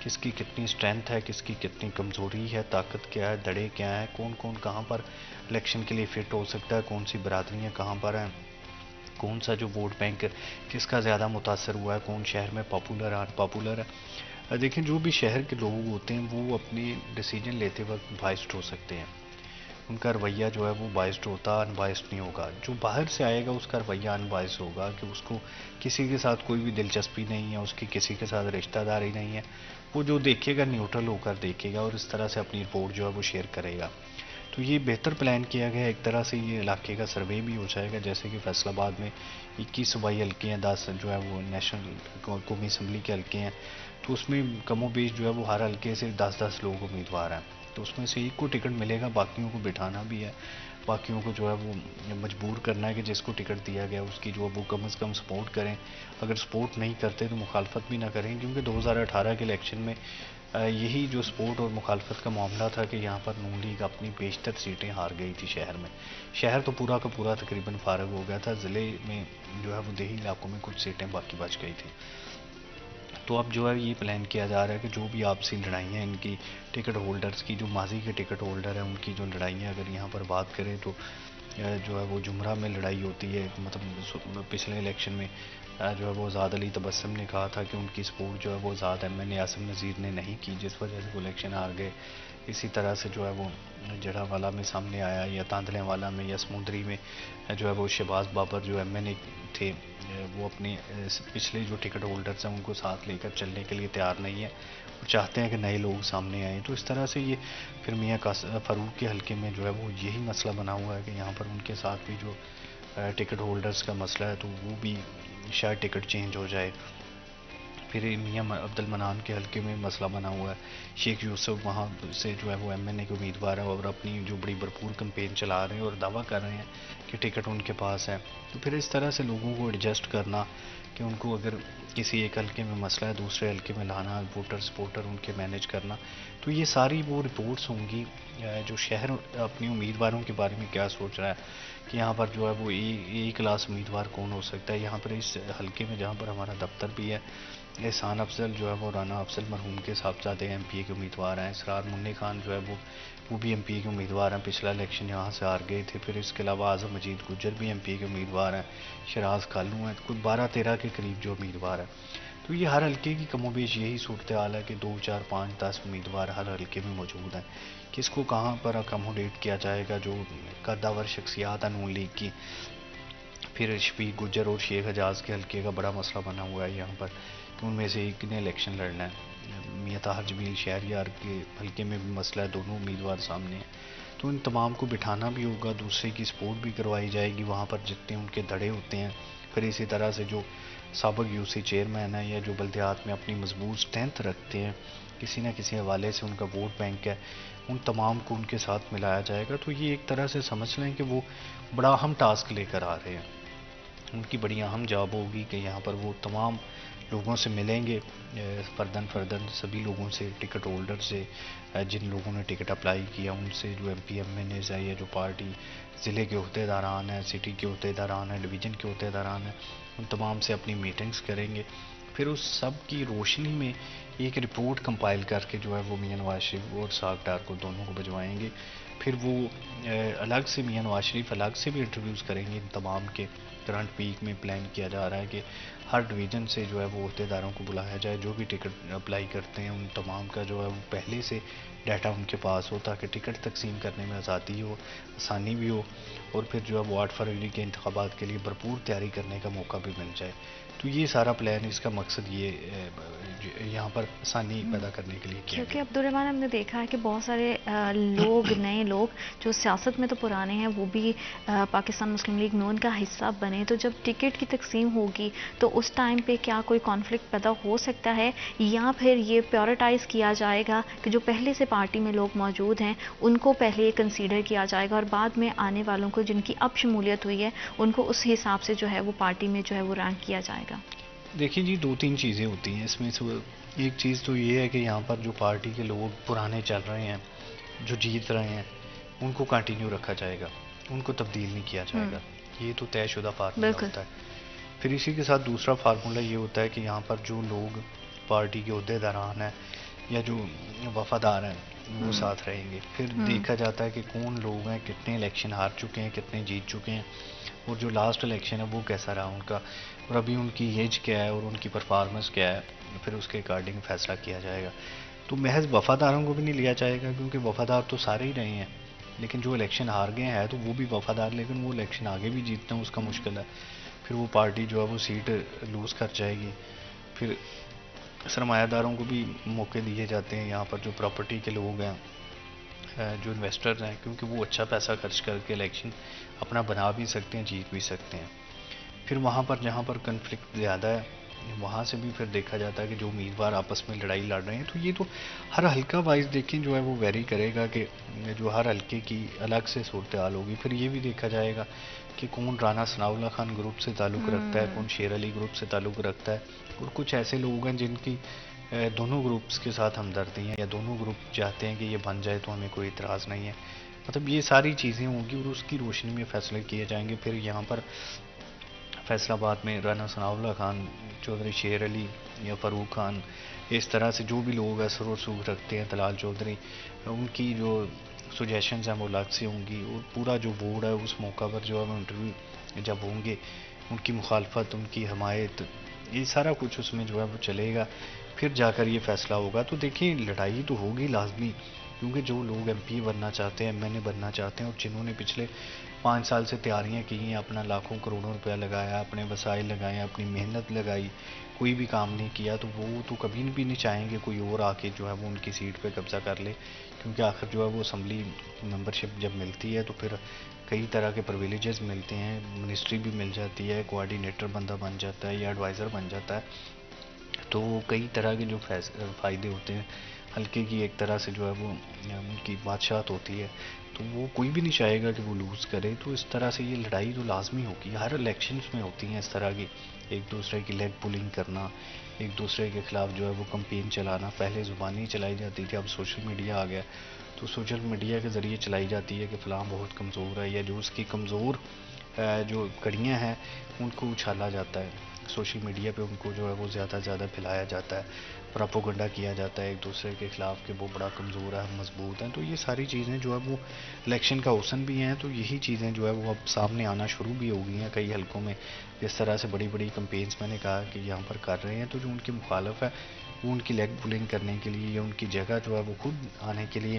کس کی کتنی اسٹرینتھ ہے، کس کی کتنی کمزوری ہے، طاقت کیا ہے، دڑے کیا ہیں، کون کون کہاں پر الیکشن کے لیے فٹ ہو سکتا ہے، کون سی برادریاں کہاں پر ہیں، کون سا جو ووٹ بینک کس کا زیادہ متاثر ہوا ہے، کون شہر میں پاپولر ان پاپولر ہے۔ دیکھیں جو بھی شہر کے لوگ ہوتے ہیں وہ اپنے ڈیسیجن لیتے وقت بائسڈ ہو سکتے ہیں، ان کا رویہ جو ہے وہ بائسڈ ہوتا، ان بائسڈ نہیں ہوگا۔ جو باہر سے آئے گا اس کا رویہ ان بائسڈ ہوگا کہ اس کو کسی کے ساتھ کوئی بھی دلچسپی نہیں ہے، اس کی کسی کے ساتھ رشتہ داری نہیں ہے، وہ جو دیکھے گا نیوٹرل ہو کر دیکھے گا اور اس طرح سے اپنی رپورٹ جو ہے وہ شیئر کرے گا۔ تو یہ بہتر پلان کیا گیا ہے، ایک طرح سے یہ علاقے کا سروے بھی ہو جائے گا، جیسے کہ فیصل آباد میں 21 صوبائی حلقے ہیں، 10 جو ہے وہ نیشنل قومی اسمبلی کے حلقے ہیں، تو اس میں کم و بیش جو ہے وہ ہر حلقے سے 10 لوگ امیدوار ہیں، تو اس میں سے ایک کو ٹکٹ ملے گا، باقیوں کو بٹھانا بھی ہے، باقیوں کو جو ہے وہ مجبور کرنا ہے کہ جس کو ٹکٹ دیا گیا اس کی جو ہے وہ کم از کم سپورٹ کریں، اگر سپورٹ نہیں کرتے تو مخالفت بھی نہ کریں، کیونکہ 2018 کے الیکشن میں یہی جو سپورٹ اور مخالفت کا معاملہ تھا کہ یہاں پر نون لیگ اپنی بیشتر سیٹیں ہار گئی تھی شہر میں، شہر تو پورا کا پورا تقریباً فارغ ہو گیا تھا، ضلع میں جو ہے وہ دیہی علاقوں میں کچھ سیٹیں باقی بچ گئی تھیں۔ تو اب جو ہے یہ پلان کیا جا رہا ہے کہ جو بھی آپسی لڑائیاں ان کی ٹکٹ ہولڈرز کی، جو ماضی کے ٹکٹ ہولڈر ہیں ان کی جو لڑائیاں اگر یہاں پر بات کریں تو جو ہے وہ جمرہ میں لڑائی ہوتی ہے، مطلب پچھلے الیکشن میں جو ہے وہ آزاد علی تبسم نے کہا تھا کہ ان کی سپورٹ جو ہے وہ آزاد ایم این اے عاصم نذیر نے نہیں کی، جس وجہ سے وہ الیکشن ہار گئے۔ اسی طرح سے جو ہے وہ جڑا والا میں سامنے آیا، یا تاندلے والا میں یا سمندری میں جو ہے وہ شہباز بابر جو ایم این اے تھے، وہ اپنے پچھلے جو ٹکٹ ہولڈرز ہیں ان کو ساتھ لے کر چلنے کے لیے تیار نہیں ہے اور چاہتے ہیں کہ نئے لوگ سامنے آئیں، تو اس طرح سے یہ پھر میاں فاروق کے حلقے میں جو ہے وہ یہی مسئلہ بنا ہوا ہے کہ یہاں پر ان کے ساتھ بھی جو ٹکٹ ہولڈرز کا مسئلہ ہے تو وہ بھی شاید ٹکٹ چینج ہو جائے۔ پھر میاں عبد المنان کے حلقے میں مسئلہ بنا ہوا ہے، شیخ یوسف وہاں سے جو ہے وہ ایم این اے کے امیدوار ہیں اور اپنی جو بڑی بھرپور کمپین چلا رہے ہیں اور دعویٰ کر رہے ہیں کہ ٹکٹ ان کے پاس ہے، تو پھر اس طرح سے لوگوں کو ایڈجسٹ کرنا کہ ان کو اگر کسی ایک حلقے میں مسئلہ ہے دوسرے حلقے میں لانا، ووٹر سپورٹر ان کے مینیج کرنا، تو یہ ساری وہ رپورٹس ہوں گی جو شہر اپنے امیدواروں کے بارے میں کیا سوچ رہا ہے کہ یہاں پر جو ہے وہ ای کلاس امیدوار کون ہو سکتا ہے۔ یہاں پر اس حلقے میں جہاں پر ہمارا دفتر بھی ہے، احسان افضل جو ہے وہ رانا افضل مرحوم کے صاحبزادے ایم پی اے کے امیدوار ہیں، اسرار منی خان جو ہے وہ بھی ایم پی اے کے امیدوار ہیں، پچھلا الیکشن یہاں سے ہار گئے تھے۔ پھر اس کے علاوہ اعظم مجید گجر بھی ایم پی اے کے امیدوار ہیں، شراز کالو ہیں، کچھ 12-13 کے قریب جو امیدوار ہیں۔ تو یہ ہر حلقے کی کم و بیش یہی صورتحال ہے کہ 2, 4, 5, 10 امیدوار ہر حلقے میں موجود ہیں، کس کو کہاں پر اکاموڈیٹ کیا جائے گا، جو قداور شخصیات ہیں نون لیگ کی۔ پھر شفیق گجر اور شیخ حجاز کے حلقے کا بڑا مسئلہ بنا ہوا ہے یہاں پر کہ ان میں سے ایک نے الیکشن لڑنا ہے، میاں طاہر جمیل شہریار کے حلقے میں بھی مسئلہ ہے، دونوں امیدوار سامنے ہیں، تو ان تمام کو بٹھانا بھی ہوگا، دوسرے کی سپورٹ بھی کروائی جائے گی، وہاں پر جتنے ان کے دھڑے ہوتے ہیں، پھر اسی طرح سے جو سابق یو سی چیئرمین ہیں یا جو بلدیات میں اپنی مضبوط اسٹرینتھ رکھتے ہیں کسی نہ کسی حوالے سے، ان کا ووٹ بینک ہے، ان تمام کو ان کے ساتھ ملایا جائے گا۔ تو یہ ایک طرح سے سمجھ لیں کہ وہ بڑا اہم ٹاسک لے کر آ رہے ہیں، ان کی بڑی اہم جاب ہوگی کہ یہاں پر وہ تمام لوگوں سے ملیں گے، فردن فردن سبھی لوگوں سے، ٹکٹ ہولڈر سے، جن لوگوں نے ٹکٹ اپلائی کیا ان سے، جو M P MNAs ہے یا جو پارٹی ضلع کے عہدے داران ہیں، سٹی کے عہدے داران ہیں، ڈویژن کے عہدے داران ہیں، ان تمام سے اپنی میٹنگز کریں گے۔ پھر اس سب کی روشنی میں ایک رپورٹ کمپائل کر کے جو ہے وہ میاں نواز شریف اور اسحاق ڈار کو دونوں کو بھجوائیں گے، پھر وہ الگ سے میاں نواز شریف الگ سے بھی انٹرویوز کریں گے ان تمام کے۔ کرنٹ ویک میں پلان کیا جا رہا ہے کہ ہر ڈویژن سے جو ہے وہ عہدے داروں کو بلایا جائے، جو بھی ٹکٹ اپلائی کرتے ہیں ان تمام کا جو ہے وہ پہلے سے ڈیٹا ان کے پاس ہو تاکہ ٹکٹ تقسیم کرنے میں آزادی ہو، آسانی بھی ہو، اور پھر جو ہے وہ 8 فروری کے انتخابات کے لیے بھرپور تیاری کرنے کا موقع بھی مل جائے۔ تو یہ سارا پلان، اس کا مقصد یہ یہاں پر آسانی پیدا کرنے کے لیے کیا کیونکہ گیا۔ عبد الرحمن ہم نے دیکھا ہے کہ بہت سارے لوگ، نئے لوگ جو سیاست میں تو پرانے ہیں، وہ بھی پاکستان مسلم لیگ نون کا حصہ بنے، تو جب ٹکٹ کی تقسیم ہوگی تو اس ٹائم پہ کیا کوئی کانفلکٹ پیدا ہو سکتا ہے، یا پھر یہ پیورٹائز کیا جائے گا کہ جو پہلے سے پارٹی میں لوگ موجود ہیں ان کو پہلے کنسیڈر کیا جائے گا اور بعد میں آنے والوں کو جن کی اب شمولیت ہوئی ہے ان کو اس حساب سے جو ہے وہ پارٹی میں جو ہے وہ رینک کیا جائے گا؟ دیکھیں جی، 2-3 چیزیں ہوتی ہیں اس میں سے، ایک چیز تو یہ ہے کہ یہاں پر جو پارٹی کے لوگ پرانے چل رہے ہیں، جو جیت رہے ہیں، ان کو کنٹینیو رکھا جائے گا، ان کو تبدیل نہیں کیا جائے گا، یہ تو طے شدہ فارمولہ بالکل۔ ہوتا ہے۔ پھر اسی کے ساتھ دوسرا فارمولہ یہ ہوتا ہے کہ یہاں پر جو لوگ پارٹی کے عہدے داران ہیں یا جو وفادار ہیں وہ ساتھ رہیں گے. پھر دیکھا جاتا ہے کہ کون لوگ ہیں، کتنے الیکشن ہار چکے ہیں، کتنے جیت چکے ہیں، اور جو لاسٹ الیکشن ہے وہ کیسا رہا ان کا، اور ابھی ان کی ایج کیا ہے اور ان کی پرفارمنس کیا ہے. پھر اس کے اکارڈنگ فیصلہ کیا جائے گا. تو محض وفاداروں کو بھی نہیں لیا جائے گا، کیونکہ وفادار تو سارے ہی رہے ہیں، لیکن جو الیکشن ہار گئے ہیں تو وہ بھی وفادار، لیکن وہ الیکشن آگے بھی جیتنا اس کا مشکل ہے. پھر وہ پارٹی جو ہے وہ سیٹ لوز کر جائے گی. پھر سرمایہ داروں کو بھی موقع دیے جاتے ہیں یہاں پر، جو پراپرٹی کے لوگ ہیں، جو انویسٹرز ہیں، کیونکہ وہ اچھا پیسہ خرچ کر کے الیکشن اپنا بنا بھی سکتے ہیں، جیت بھی سکتے ہیں. پھر وہاں پر جہاں پر کنفلکٹ زیادہ ہے وہاں سے بھی پھر دیکھا جاتا ہے کہ جو امیدوار آپس میں لڑائی لڑ رہے ہیں، تو یہ تو ہر حلقہ وائز دیکھیں جو ہے وہ ویری کرے گا کہ جو ہر حلقے کی الگ سے صورتحال ہوگی. پھر یہ بھی دیکھا جائے گا کہ کون رانا ثناء اللہ خان گروپ سے تعلق رکھتا ہے، کون شیر علی گروپ سے تعلق رکھتا ہے، اور کچھ ایسے لوگ ہیں جن کی دونوں گروپس کے ساتھ ہمدردی ہیں، یا دونوں گروپ چاہتے ہیں کہ یہ بن جائے تو ہمیں کوئی اعتراض نہیں ہے. مطلب یہ ساری چیزیں ہوں گی اور اس کی روشنی میں فیصلے کیے جائیں گے. پھر یہاں پر فیصل آباد میں رانا ثناء اللہ خان، چودھری شیر علی یا فاروق خان، اس طرح سے جو بھی لوگ اثر و رسوخ رکھتے ہیں، طلال چودھری، ان کی جو سجیشنز ہیں وہ الگ سے ہوں گی. اور پورا جو بورڈ ہے اس موقع پر جو ہے وہ انٹرویو جب ہوں گے، ان کی مخالفت، ان کی حمایت، یہ سارا کچھ اس میں جو ہے وہ چلے گا. پھر جا کر یہ فیصلہ ہوگا. تو دیکھیں لڑائی تو ہوگی لازمی، کیونکہ جو لوگ ایم پی بننا چاہتے ہیں، ایم این اے بننا چاہتے ہیں، اور جنہوں نے پچھلے 5 سال سے تیاریاں کی ہیں، اپنا لاکھوں کروڑوں روپیہ لگایا، اپنے وسائل لگائے، اپنی محنت لگائی، کوئی بھی کام نہیں کیا، تو وہ تو کبھی بھی نہیں چاہیں گے کوئی اور آ کے جو ہے وہ ان کی سیٹ پہ قبضہ کر لے. کیونکہ آخر جو ہے وہ اسمبلی ممبرشپ جب ملتی ہے تو پھر کئی طرح کے پرویلیجز ملتے ہیں، منسٹری بھی مل جاتی ہے، کوآرڈینیٹر بندہ بن جاتا ہے یا ایڈوائزر بن جاتا ہے. تو کئی طرح کے جو فائدے ہوتے ہیں، حلقے کی ایک طرح سے جو ہے وہ ان کی بادشاہت ہوتی ہے. تو وہ کوئی بھی نہیں چاہے گا کہ وہ لوز کرے. تو اس طرح سے یہ لڑائی تو لازمی ہوگی، ہر الیکشنز میں ہوتی ہیں اس طرح کی، ایک دوسرے کی لیگ پولنگ کرنا، ایک دوسرے کے خلاف جو ہے وہ کمپین چلانا. پہلے زبانی چلائی جاتی تھی، اب سوشل میڈیا آ گیا، تو سوشل میڈیا کے ذریعے چلائی جاتی ہے کہ فلاں بہت کمزور ہے، یا جو اس کی کمزور جو کڑیاں ہیں ان کو اچھالا جاتا ہے سوشل میڈیا پہ، ان کو جو ہے وہ زیادہ سے زیادہ پھیلایا جاتا ہے، پراپوگنڈا کیا جاتا ہے ایک دوسرے کے خلاف کہ وہ بڑا کمزور ہے، ہم مضبوط ہیں. تو یہ ساری چیزیں جو ہے وہ الیکشن کا حسن بھی ہیں. تو یہی چیزیں جو ہے وہ اب سامنے آنا شروع بھی ہو گئی ہیں کئی حلقوں میں. جس طرح سے بڑی بڑی کمپینز میں نے کہا کہ یہاں پر کر رہے ہیں، تو جو ان کے مخالف ہے وہ ان کی لیگ پولنگ کرنے کے لیے یا ان کی جگہ جو ہے وہ خود آنے کے لیے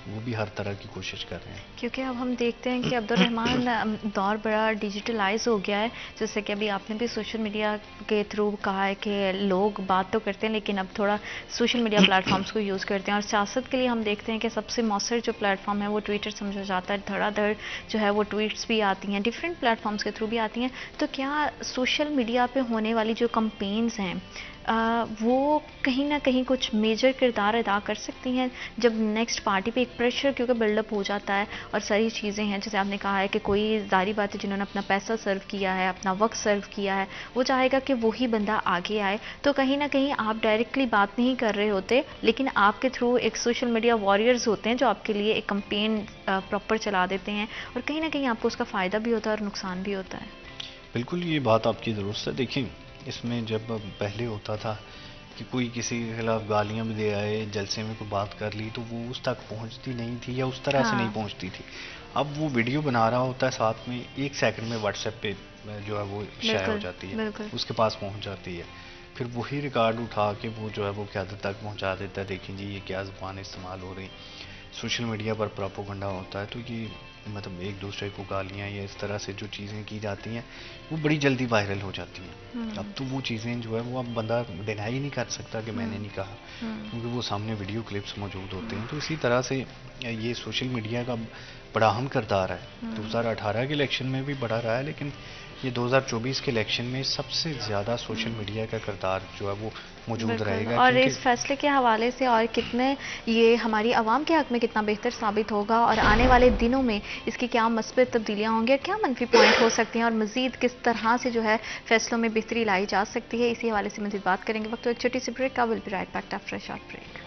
وہ بھی ہر طرح کی کوشش کر رہے ہیں. کیونکہ اب ہم دیکھتے ہیں کہ عبد الرحمن دور بڑا ڈیجیٹلائز ہو گیا ہے، جیسے کہ ابھی آپ نے بھی سوشل میڈیا کے تھرو کہا ہے کہ لوگ بات تو کرتے ہیں لیکن اب تھوڑا سوشل میڈیا پلیٹ فارمز کو یوز کرتے ہیں. اور سیاست کے لیے ہم دیکھتے ہیں کہ سب سے مؤثر جو پلیٹ فارم ہے وہ ٹویٹر سمجھا جاتا ہے. دھڑا دھڑ جو ہے وہ ٹویٹس بھی آتی ہیں، ڈفرینٹ پلیٹ فارمز کے تھرو بھی آتی ہیں. تو کیا سوشل میڈیا پہ ہونے والی جو کمپینز ہیں وہ کہیں نہ کہیں کچھ میجر کردار ادا کر سکتی ہیں جب نیکسٹ پارٹی پہ ایک پریشر کیونکہ بلڈ اپ ہو جاتا ہے اور ساری چیزیں ہیں جیسے آپ نے کہا ہے کہ کوئی ظاہری بات ہے جنہوں نے اپنا پیسہ سرو کیا ہے، اپنا وقت سرو کیا ہے، وہ چاہے گا کہ وہی بندہ آگے آئے. تو کہیں نہ کہیں آپ ڈائریکٹلی بات نہیں کر رہے ہوتے لیکن آپ کے تھرو ایک سوشل میڈیا واریئرز ہوتے ہیں جو آپ کے لیے ایک کمپین پراپر چلا دیتے ہیں، اور کہیں نہ کہیں آپ کو اس کا فائدہ بھی ہوتا ہے اور نقصان بھی ہوتا ہے. بالکل یہ بات آپ کی درست ہے. دیکھیں اس میں جب پہلے ہوتا تھا کہ کوئی کسی کے خلاف گالیاں بھی دے آئے، جلسے میں کوئی بات کر لی تو وہ اس تک پہنچتی نہیں تھی یا اس طرح سے نہیں پہنچتی تھی. اب وہ ویڈیو بنا رہا ہوتا ہے، ساتھ میں 1 سیکنڈ میں واٹس ایپ پہ جو ہے وہ شائع ہو جاتی ہے، اس کے پاس پہنچ جاتی ہے. پھر وہی ریکارڈ اٹھا کے وہ جو ہے وہ قیادت تک پہنچا دیتا ہے، دیکھیں جی یہ کیا زبان استعمال ہو رہی. سوشل میڈیا پر پراپوگنڈا ہوتا ہے، تو یہ مطلب ایک دوسرے کو گالیاں یا اس طرح سے جو چیزیں کی جاتی ہیں وہ بڑی جلدی وائرل ہو جاتی ہیں. اب تو وہ چیزیں جو ہے وہ اب بندہ ڈینائی نہیں کر سکتا کہ میں نے نہیں کہا، کیونکہ وہ سامنے ویڈیو کلپس موجود ہوتے ہیں. تو اسی طرح سے یہ سوشل میڈیا کا بڑا اہم کردار ہے. 2018 کے الیکشن میں بھی بڑا رہا ہے، لیکن یہ 2024 کے الیکشن میں سب سے زیادہ سوشل میڈیا کا کردار جو ہے وہ موجود رہے گا. اور اس فیصلے کے حوالے سے اور کتنے یہ ہماری عوام کے حق میں کتنا بہتر ثابت ہوگا اور آنے والے دنوں میں اس کی کیا مثبت تبدیلیاں ہوں گی، کیا منفی پوائنٹ ہو سکتے ہیں، اور مزید کس طرح سے جو ہے فیصلوں میں بہتری لائی جا سکتی ہے، اسی حوالے سے مزید بات کریں گے. وقت ایک چھوٹی سی بریک کا، will be right back after a short break.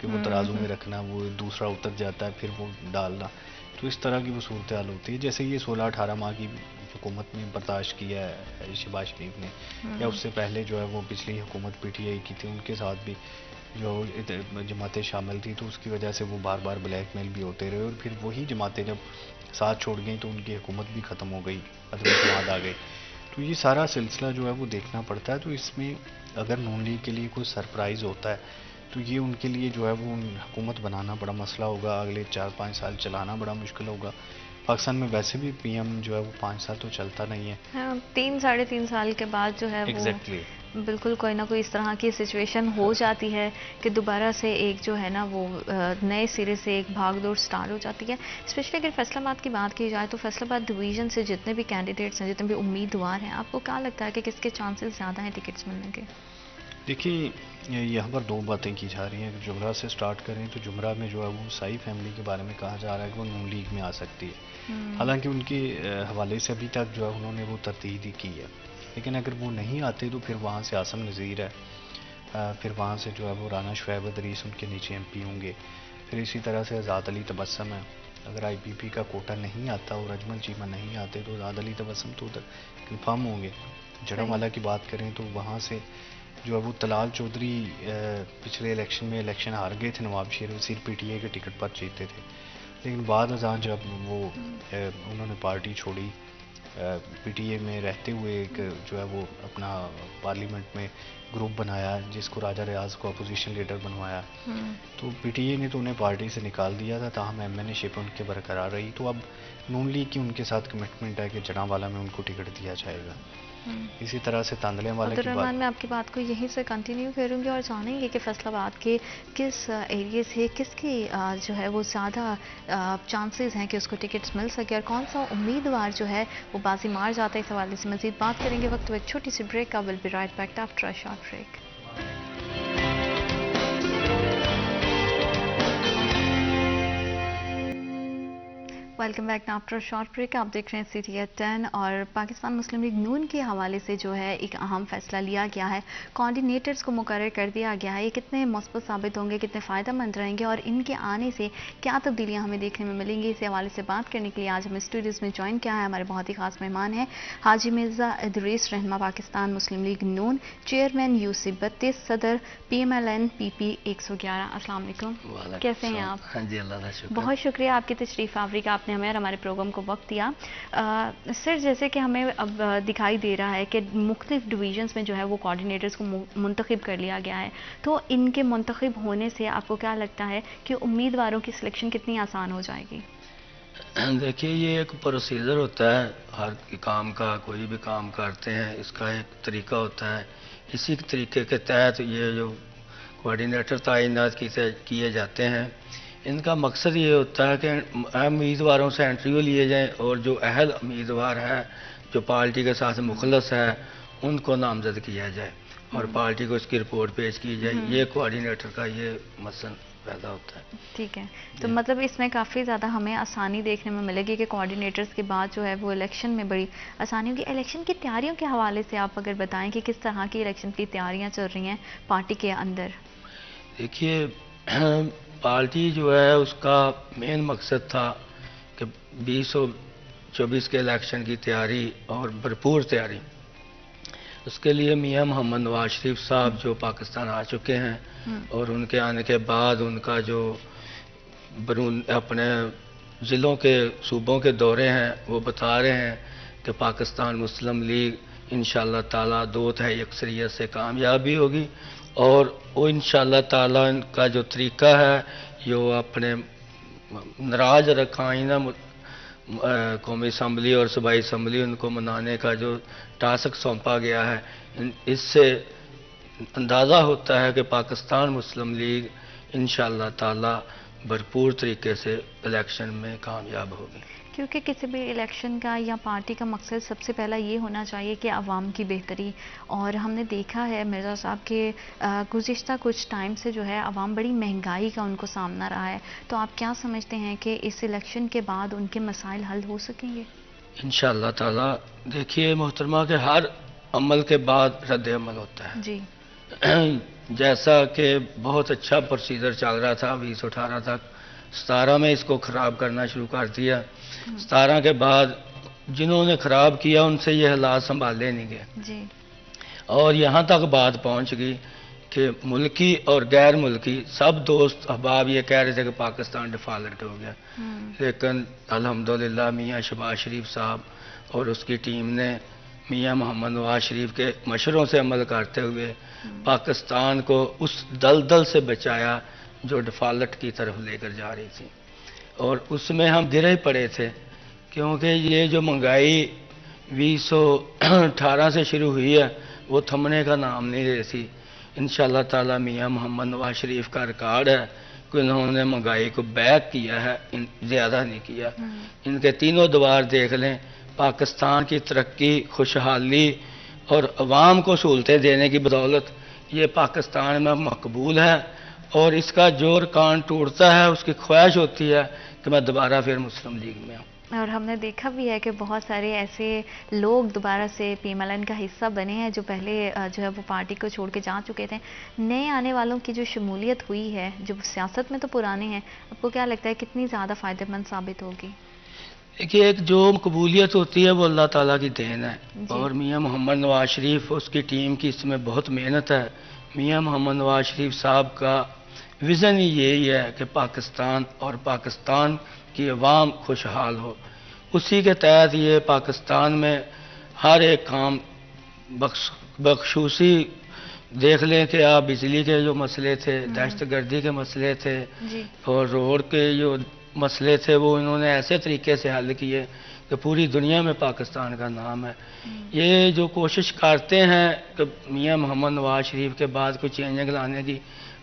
کہ وہ ترازو میں رکھنا، وہ دوسرا اتر جاتا ہے پھر وہ ڈالنا. تو اس طرح کی وہ صورتحال ہوتی ہے. جیسے یہ 16-18 ماہ کی حکومت نے برداشت کیا ہے شہباز شریف نے، یا اس سے پہلے جو ہے وہ پچھلی حکومت پی ٹی آئی کی تھی، ان کے ساتھ بھی جو جماعتیں شامل تھی تو اس کی وجہ سے وہ بار بار بلیک میل بھی ہوتے رہے، اور پھر وہی جماعتیں جب ساتھ چھوڑ گئیں تو ان کی حکومت بھی ختم ہو گئی، عدم اعتماد آ گئے. تو یہ سارا سلسلہ جو ہے وہ دیکھنا پڑتا ہے. تو اس میں اگر نون لیگ کے لیے کوئی سرپرائز ہوتا ہے تو یہ ان کے لیے جو ہے وہ حکومت بنانا بڑا مسئلہ ہوگا، اگلے 4-5 سال چلانا بڑا مشکل ہوگا. پاکستان میں ویسے بھی پی ایم جو ہے وہ 5 سال تو چلتا نہیں ہے. ہاں، 3-3.5 سال کے بعد جو ہے وہ ایگزیکٹلی. بالکل کوئی نہ کوئی اس طرح کی سچویشن ہو جاتی ہے کہ دوبارہ سے ایک جو ہے نا وہ نئے سرے سے ایک بھاگ دوڑ سٹارٹ ہو جاتی ہے. اسپیشلی اگر فیصل آباد کی بات کی جائے تو فیصل آباد ڈویژن سے جتنے بھی کینڈیڈیٹس ہیں، جتنے بھی امیدوار ہیں، آپ کو کیا لگتا ہے کہ کس کے چانسز زیادہ ہیں ٹکٹس ملنے کے؟ دیکھیے یہاں پر دو باتیں کی جا رہی ہیں. اگر جمرہ سے سٹارٹ کریں تو جمرہ میں جو ہے وہ سائی فیملی کے بارے میں کہا جا رہا ہے کہ وہ نون لیگ میں آ سکتی ہے. حالانکہ ان کے حوالے سے ابھی تک جو ہے انہوں نے وہ تردید ہی کی ہے، لیکن اگر وہ نہیں آتے تو پھر وہاں سے عاصم نذیر ہے، پھر وہاں سے جو ہے وہ رانا شعیب ادریس ان کے نیچے ایم پی ہوں گے. پھر اسی طرح سے آزاد علی تبسم ہے. اگر آئی پی پی کا کوٹا نہیں آتا اور اجمل چیمہ نہیں آتے تو آزاد علی تبسم تو ادھر کنفرم ہوں گے. جڑھانوالہ کی بات کریں تو وہاں سے جو ہے وہ طلال چودھری پچھلے الیکشن میں الیکشن ہار گئے تھے، نواب شیر وزیر پی ٹی اے کے ٹکٹ پر جیتے تھے، لیکن بعد ازاں جب وہ انہوں نے پارٹی چھوڑی، پی ٹی اے میں رہتے ہوئے ایک جو ہے وہ اپنا پارلیمنٹ میں گروپ بنایا جس کو راجہ ریاض کو اپوزیشن لیڈر بنوایا، تو پی ٹی اے نے تو انہیں پارٹی سے نکال دیا تھا، تاہم ایم این اے شپ ان کے برقرار رہی. تو اب نون لیگ کی ان کے ساتھ کمٹمنٹ ہے کہ جڑھانوالہ میں ان کو ٹکٹ دیا جائے گا. اسی طرح سے تاندلے والے کی عبدالرحمن، میں آپ کی بات کو یہیں سے کنٹینیو کروں گی اور جانیں گے کہ فیصل آباد کے کس ایریے سے کس کی جو ہے وہ زیادہ چانسز ہیں کہ اس کو ٹکٹس مل سکے اور کون سا امیدوار جو ہے وہ بازی مار جاتا ہے. اس حوالے سے مزید بات کریں گے. وقت ایک چھوٹی سی بریک کا. Will be right back after a short break. Welcome back after short break. آپ دیکھ رہے ہیں سی ٹی ایٹ 10 اور پاکستان مسلم لیگ نون کے حوالے سے جو ہے ایک اہم فیصلہ لیا گیا ہے. کوآرڈینیٹرز کو مقرر کر دیا گیا ہے. یہ کتنے مثبت ثابت ہوں گے، کتنے فائدہ مند رہیں گے اور ان کے آنے سے کیا تبدیلیاں ہمیں دیکھنے میں ملیں گی، اس حوالے سے بات کرنے کے لیے آج ہمیں اسٹوڈیوز میں جوائن کیا ہے ہمارے بہت ہی خاص مہمان ہیں حاجی مرزا ادریس، رہنما Pakistan Muslim League Noon, chairman U C 32، صدر P M L N P P 111. السلام علیکم، کیسے ہیں آپ؟ ہاں جی، اللہ کا شکر. بہت شکریہ آپ کی تشریف آوری کا، آپ نے ہمیں اور ہمارے پروگرام کو وقت دیا. سر، جیسے کہ ہمیں اب دکھائی دے رہا ہے کہ مختلف ڈویژنز میں جو ہے وہ کوآرڈینیٹرز کو منتخب کر لیا گیا ہے، تو ان کے منتخب ہونے سے آپ کو کیا لگتا ہے کہ امیدواروں کی سلیکشن کتنی آسان ہو جائے گی؟ دیکھیے، یہ ایک پروسیجر ہوتا ہے ہر کام کا. کوئی بھی کام کرتے ہیں اس کا ایک طریقہ ہوتا ہے. اسی طریقے کے تحت یہ جو کوآرڈینیٹر تعینات کیے جاتے ہیں، ان کا مقصد یہ ہوتا ہے کہ اہم امیدواروں سے انٹرویو لیے جائیں اور جو اہل امیدوار ہے، جو پارٹی کے ساتھ مخلص ہے، ان کو نامزد کیا جائے اور پارٹی کو اس کی رپورٹ پیش کی جائے. یہ کوآرڈینیٹر کا یہ مقصد پیدا ہوتا ہے. ٹھیک ہے، تو مطلب اس میں کافی زیادہ ہمیں آسانی دیکھنے میں ملے گی کہ کوآرڈینیٹرز کے بعد جو ہے وہ الیکشن میں بڑی آسانی ہوگی. الیکشن کی تیاریوں کے حوالے سے آپ اگر بتائیں کہ کس طرح کی الیکشن کی تیاریاں چل رہی ہیں پارٹی کے اندر؟ دیکھیے، پارٹی جو ہے اس کا مین مقصد تھا کہ 2024 کے الیکشن کی تیاری اور بھرپور تیاری. اس کے لیے میاں محمد نواز شریف صاحب جو پاکستان آ چکے ہیں اور ان کے آنے کے بعد ان کا جو اپنے ضلعوں کے صوبوں کے دورے ہیں، وہ بتا رہے ہیں کہ پاکستان مسلم لیگ انشاءاللہ تعالیٰ 2/3 اکثریت سے کامیاب بھی ہوگی اور وہ انشاءاللہ تعالیٰ ان کا جو طریقہ ہے، جو اپنے نراج رکائنہ قومی اسمبلی اور صوبائی اسمبلی ان کو منانے کا جو ٹاسک سونپا گیا ہے، اس سے اندازہ ہوتا ہے کہ پاکستان مسلم لیگ انشاءاللہ تعالیٰ بھرپور طریقے سے الیکشن میں کامیاب ہوگی. کیونکہ کسی بھی الیکشن کا یا پارٹی کا مقصد سب سے پہلا یہ ہونا چاہیے کہ عوام کی بہتری، اور ہم نے دیکھا ہے مرزا صاحب کے گزشتہ کچھ ٹائم سے جو ہے عوام بڑی مہنگائی کا ان کو سامنا رہا ہے، تو آپ کیا سمجھتے ہیں کہ اس الیکشن کے بعد ان کے مسائل حل ہو سکیں گے؟ انشاءاللہ تعالیٰ. دیکھیے محترمہ، کہ ہر عمل کے بعد رد عمل ہوتا ہے. جی. جیسا کہ بہت اچھا پروسیجر چل رہا تھا 2018 تک، 17 میں اس کو خراب کرنا شروع کر دیا۔ 17 کے بعد جنہوں نے خراب کیا ان سے یہ حالات سنبھالے نہیں گئے، جی اور یہاں تک بات پہنچ گئی کہ ملکی اور غیر ملکی سب دوست احباب یہ کہہ رہے تھے کہ پاکستان ڈیفالٹ ہو گیا، لیکن الحمدللہ میاں شہباز شریف صاحب اور اس کی ٹیم نے میاں محمد نواز شریف کے مشوروں سے عمل کرتے ہوئے پاکستان کو اس دلدل سے بچایا جو ڈیفالٹ کی طرف لے کر جا رہی تھی، اور اس میں ہم گرے پڑے تھے کیونکہ یہ جو مہنگائی 2018 سے شروع ہوئی ہے وہ تھمنے کا نام نہیں لے رہی تھی۔ انشاءاللہ تعالی میاں محمد نواز شریف کا ریکارڈ ہے کہ انہوں نے مہنگائی کو بیک کیا ہے، زیادہ نہیں کیا۔ ان کے تینوں دوار دیکھ لیں، پاکستان کی ترقی، خوشحالی اور عوام کو سہولتیں دینے کی بدولت یہ پاکستان میں مقبول ہے، اور اس کا جو ریکارڈ ٹوٹتا ہے اس کی خواہش ہوتی ہے کہ میں دوبارہ پھر مسلم لیگ میں آؤں۔ اور ہم نے دیکھا بھی ہے کہ بہت سارے ایسے لوگ دوبارہ سے پی ایم ایل این کا حصہ بنے ہیں جو پہلے جو ہے وہ پارٹی کو چھوڑ کے جا چکے تھے۔ نئے آنے والوں کی جو شمولیت ہوئی ہے، جو سیاست میں تو پرانے ہیں، آپ کو کیا لگتا ہے کتنی زیادہ فائدہ مند ثابت ہوگی؟ دیکھیے، ایک جو قبولیت ہوتی ہے وہ اللہ تعالیٰ کی دین ہے، اور میاں محمد نواز شریف اس کی ٹیم کی اس میں بہت محنت ہے۔ میاں محمد نواز شریف صاحب کا ویژن ہی یہی ہے کہ پاکستان اور پاکستان کی عوام خوشحال ہو، اسی کے تحت یہ پاکستان میں ہر ایک کام بخصوصی دیکھ لیں کہ آپ بجلی کے جو مسئلے تھے، دہشت گردی کے مسئلے تھے، اور روڈ کے جو مسئلے تھے وہ انہوں نے ایسے طریقے سے حل کیے کہ پوری دنیا میں پاکستان کا نام ہے۔ یہ جو کوشش کرتے ہیں کہ میاں محمد نواز شریف کے بعد کوئی چینجنگ لانے کی،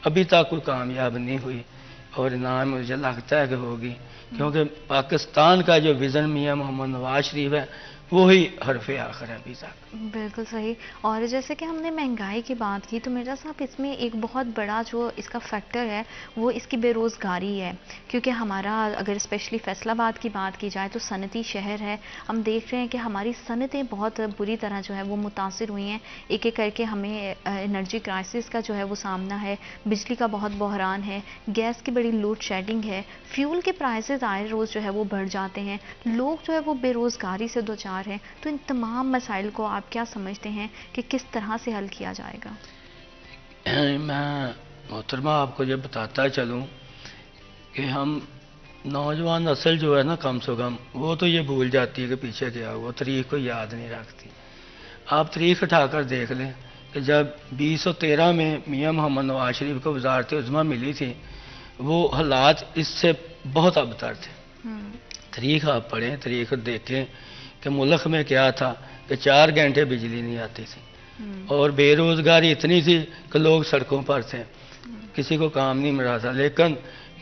ابھی تک کوئی کامیاب نہیں ہوئی، اور نہ مجھے لگتا ہے کہ ہوگی، کیونکہ پاکستان کا جو ویژن میاں محمد نواز شریف ہے وہی حرف آخر ہے ابھی تک۔ بالکل صحیح۔ اور جیسے کہ ہم نے مہنگائی کی بات کی تو مرزا صاحب اس میں ایک بہت بڑا جو اس کا فیکٹر ہے وہ اس کی بے روزگاری ہے، کیونکہ ہمارا اگر اسپیشلی فیصل آباد کی بات کی جائے تو صنعتی شہر ہے۔ ہم دیکھ رہے ہیں کہ ہماری صنعتیں بہت بری طرح جو ہے وہ متاثر ہوئی ہیں، ایک ایک کر کے ہمیں انرجی کرائسس کا جو ہے وہ سامنا ہے، بجلی کا بہت بحران ہے، گیس کی بڑی لوڈ شیڈنگ ہے، فیول کے پرائسز آئے روز جو ہے وہ بڑھ جاتے ہیں، لوگ جو ہے وہ بے روزگاری سے دوچار ہیں۔ تو ان تمام مسائل کو آپ کیا سمجھتے ہیں کہ کس طرح سے حل کیا جائے گا؟ میں محترمہ آپ کو یہ بتاتا چلوں کہ ہم نوجوان نسل جو ہے نا، کم سے کم وہ تو یہ بھول جاتی ہے کہ پیچھے کیا ہوا، تاریخ کو یاد نہیں رکھتی۔ آپ تاریخ اٹھا کر دیکھ لیں کہ جب 2013 میں میاں محمد نواز شریف کو وزارت عظمیٰ ملی تھی، وہ حالات اس سے بہت ابتر تھے۔ تاریخ آپ پڑھیں، تاریخ دیکھیں کہ ملک میں کیا تھا کہ 4 گھنٹے بجلی نہیں آتی تھی، اور بے روزگاری اتنی تھی کہ لوگ سڑکوں پر تھے، کسی کو کام نہیں مل رہا تھا۔ لیکن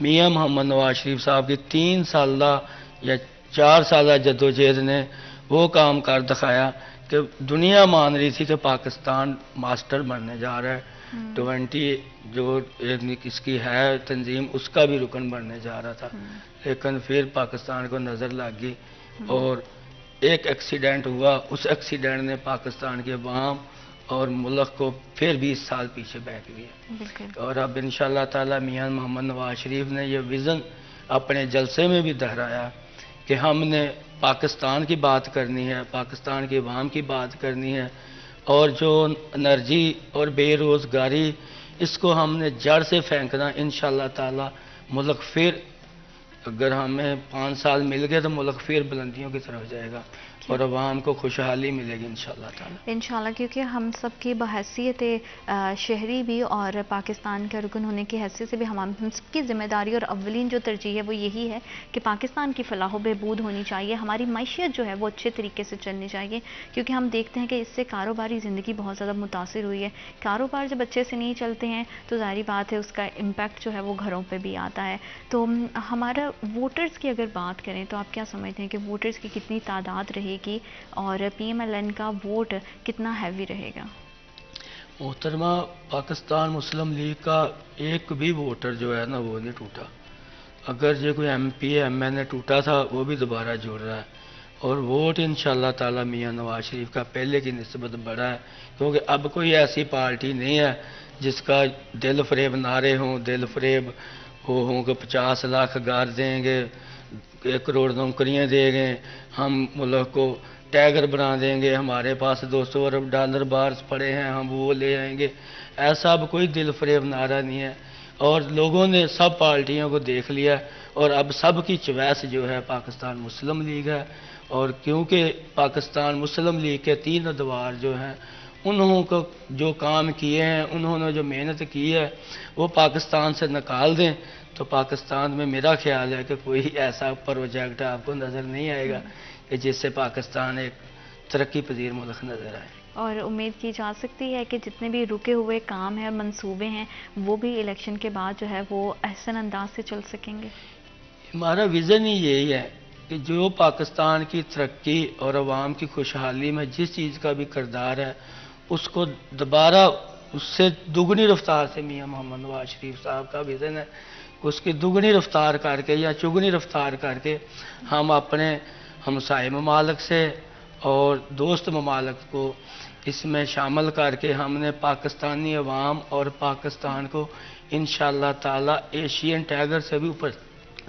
میاں محمد نواز شریف صاحب کی 3 سالہ یا 4 سالہ جدوجہد نے وہ کام کر دکھایا کہ دنیا مان رہی تھی کہ پاکستان ماسٹر بننے جا رہا ہے، 20 جو اس کی ہے تنظیم اس کا بھی رکن بننے جا رہا تھا، لیکن پھر پاکستان کو نظر لگ گئی اور ایک ایکسیڈنٹ ہوا، اس ایکسیڈنٹ نے پاکستان کے عوام اور ملک کو پھر 20 سال پیچھے بیٹھ گیا۔ اور اب انشاءاللہ تعالی میاں محمد نواز شریف نے یہ ویژن اپنے جلسے میں بھی دہرایا کہ ہم نے پاکستان کی بات کرنی ہے، پاکستان کے عوام کی بات کرنی ہے، اور جو انرجی اور بے روزگاری اس کو ہم نے جڑ سے پھینکنا۔ انشاءاللہ تعالی ملک پھر، اگر ہمیں 5 سال مل گئے تو ملک پھر بلندیوں کی طرف جائے گا اور عوام کو خوشحالی ملے گی انشاءاللہ تعالی۔ انشاءاللہ، کیونکہ ہم سب کی بحیثیت شہری بھی اور پاکستان کا رکن ہونے کی حیثیت سے بھی ہم سب کی ذمہ داری اور اولین جو ترجیح ہے وہ یہی ہے کہ پاکستان کی فلاح و بہبود ہونی چاہیے، ہماری معیشت جو ہے وہ اچھے طریقے سے چلنی چاہیے، کیونکہ ہم دیکھتے ہیں کہ اس سے کاروباری زندگی بہت زیادہ متاثر ہوئی ہے۔ کاروبار جب اچھے سے نہیں چلتے ہیں تو ظاہری بات ہے اس کا امپیکٹ جو ہے وہ گھروں پہ بھی آتا ہے۔ تو ہمارا ووٹرز کی اگر بات کریں تو آپ کیا سمجھتے ہیں کہ ووٹرز کی کتنی تعداد رہے گی اور پی ایم ایل این کا ووٹ کتنا ہیوی رہے گا؟ محترمہ، پاکستان مسلم لیگ کا ایک بھی ووٹر جو ہے نا وہ نہیں ٹوٹا۔ اگر یہ کوئی ایم پی ایم این اے ٹوٹا تھا وہ بھی دوبارہ جڑ رہا ہے، اور ووٹ انشاءاللہ تعالی میاں نواز شریف کا پہلے کی نسبت بڑا ہے، کیونکہ اب کوئی ایسی پارٹی نہیں ہے جس کا دل فریب نعرے ہوں، دل فریب وہ ہوں کہ 50 لاکھ گھر دیں گے، 1 کروڑ نوکریاں دیں گے، ہم ملک کو ٹائگر بنا دیں گے، ہمارے پاس 200 ارب ڈالر بارز پڑے ہیں، ہم وہ لے آئیں گے، ایسا اب کوئی دل فریب نعرہ نہیں ہے۔ اور لوگوں نے سب پارٹیوں کو دیکھ لیا، اور اب سب کی چوائس جو ہے پاکستان مسلم لیگ ہے۔ اور کیونکہ پاکستان مسلم لیگ کے 3 ادوار جو ہیں، انہوں کو جو کام کیے ہیں، انہوں نے جو محنت کی ہے، وہ پاکستان سے نکال دیں تو پاکستان میں میرا خیال ہے کہ کوئی ایسا پروجیکٹ آپ کو نظر نہیں آئے گا کہ جس سے پاکستان ایک ترقی پذیر ملک نظر آئے۔ اور امید کی جا سکتی ہے کہ جتنے بھی رکے ہوئے کام ہیں، منصوبے ہیں، وہ بھی الیکشن کے بعد جو ہے وہ احسن انداز سے چل سکیں گے۔ ہمارا ویژن ہی یہی ہے کہ جو پاکستان کی ترقی اور عوام کی خوشحالی میں جس چیز کا بھی کردار ہے، اس کو دوبارہ اس سے دگنی رفتار سے میاں محمد نواز شریف صاحب کا ویژن ہے کہ اس کی دگنی رفتار کر کے یا چگنی رفتار کر کے ہم اپنے ہمسائے ممالک سے اور دوست ممالک کو اس میں شامل کر کے ہم نے پاکستانی عوام اور پاکستان کو انشاءاللہ تعالی ایشین ٹائگر سے بھی اوپر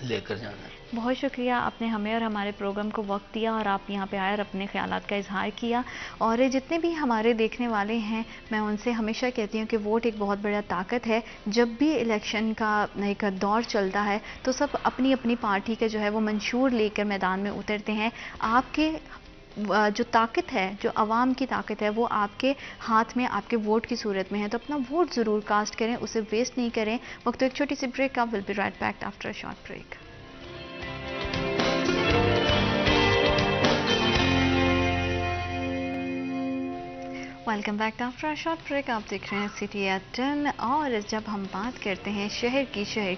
لے کر جانا ہے۔ بہت شکریہ، آپ نے ہمیں اور ہمارے پروگرام کو وقت دیا اور آپ یہاں پہ آئے اور اپنے خیالات کا اظہار کیا۔ اور جتنے بھی ہمارے دیکھنے والے ہیں، میں ان سے ہمیشہ کہتی ہوں کہ ووٹ ایک بہت بڑا طاقت ہے۔ جب بھی الیکشن کا ایک دور چلتا ہے تو سب اپنی اپنی پارٹی کا جو ہے وہ منشور لے کر میدان میں اترتے ہیں۔ آپ کے جو طاقت ہے، جو عوام کی طاقت ہے، وہ آپ کے ہاتھ میں، آپ کے ووٹ کی صورت میں ہے، تو اپنا ووٹ ضرور کاسٹ کریں، اسے ویسٹ نہیں کریں۔ وقت ایک چھوٹی سی بریک کا، will be right back after a short break. Welcome back after short break. آپ دیکھ رہے ہیں سٹی ایٹ 10۔ اور جب ہم بات کرتے ہیں شہر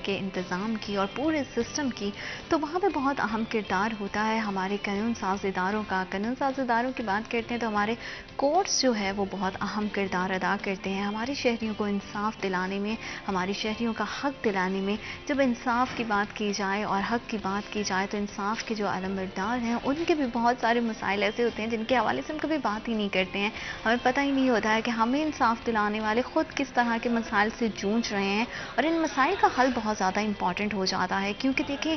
کے انتظام کی اور پورے سسٹم کی، تو وہاں پہ بہت اہم کردار ہوتا ہے ہمارے قانون ساز اداروں کا۔ قانون ساز اداروں کی بات کرتے ہیں تو ہمارے کورٹس جو ہے وہ بہت اہم کردار ادا کرتے ہیں ہمارے شہریوں کو انصاف دلانے میں، ہمارے شہریوں کا حق دلانے میں۔ جب انصاف کی بات کی جائے اور حق کی بات کی جائے تو انصاف کے جو علمبردار ہیں ان کے بھی بہت سارے مسائل ایسے ہوتے ہیں جن کے حوالے سے ہم کبھی بات ہی نہیں کرتے ہیں۔ ہمیں پتہ ہی نہیں ہوتا ہے کہ ہمیں انصاف دلانے والے خود کس طرح کے مسائل سے جونج رہے ہیں، اور ان مسائل کا حل بہت زیادہ امپورٹنٹ ہو جاتا ہے۔ کیونکہ دیکھیں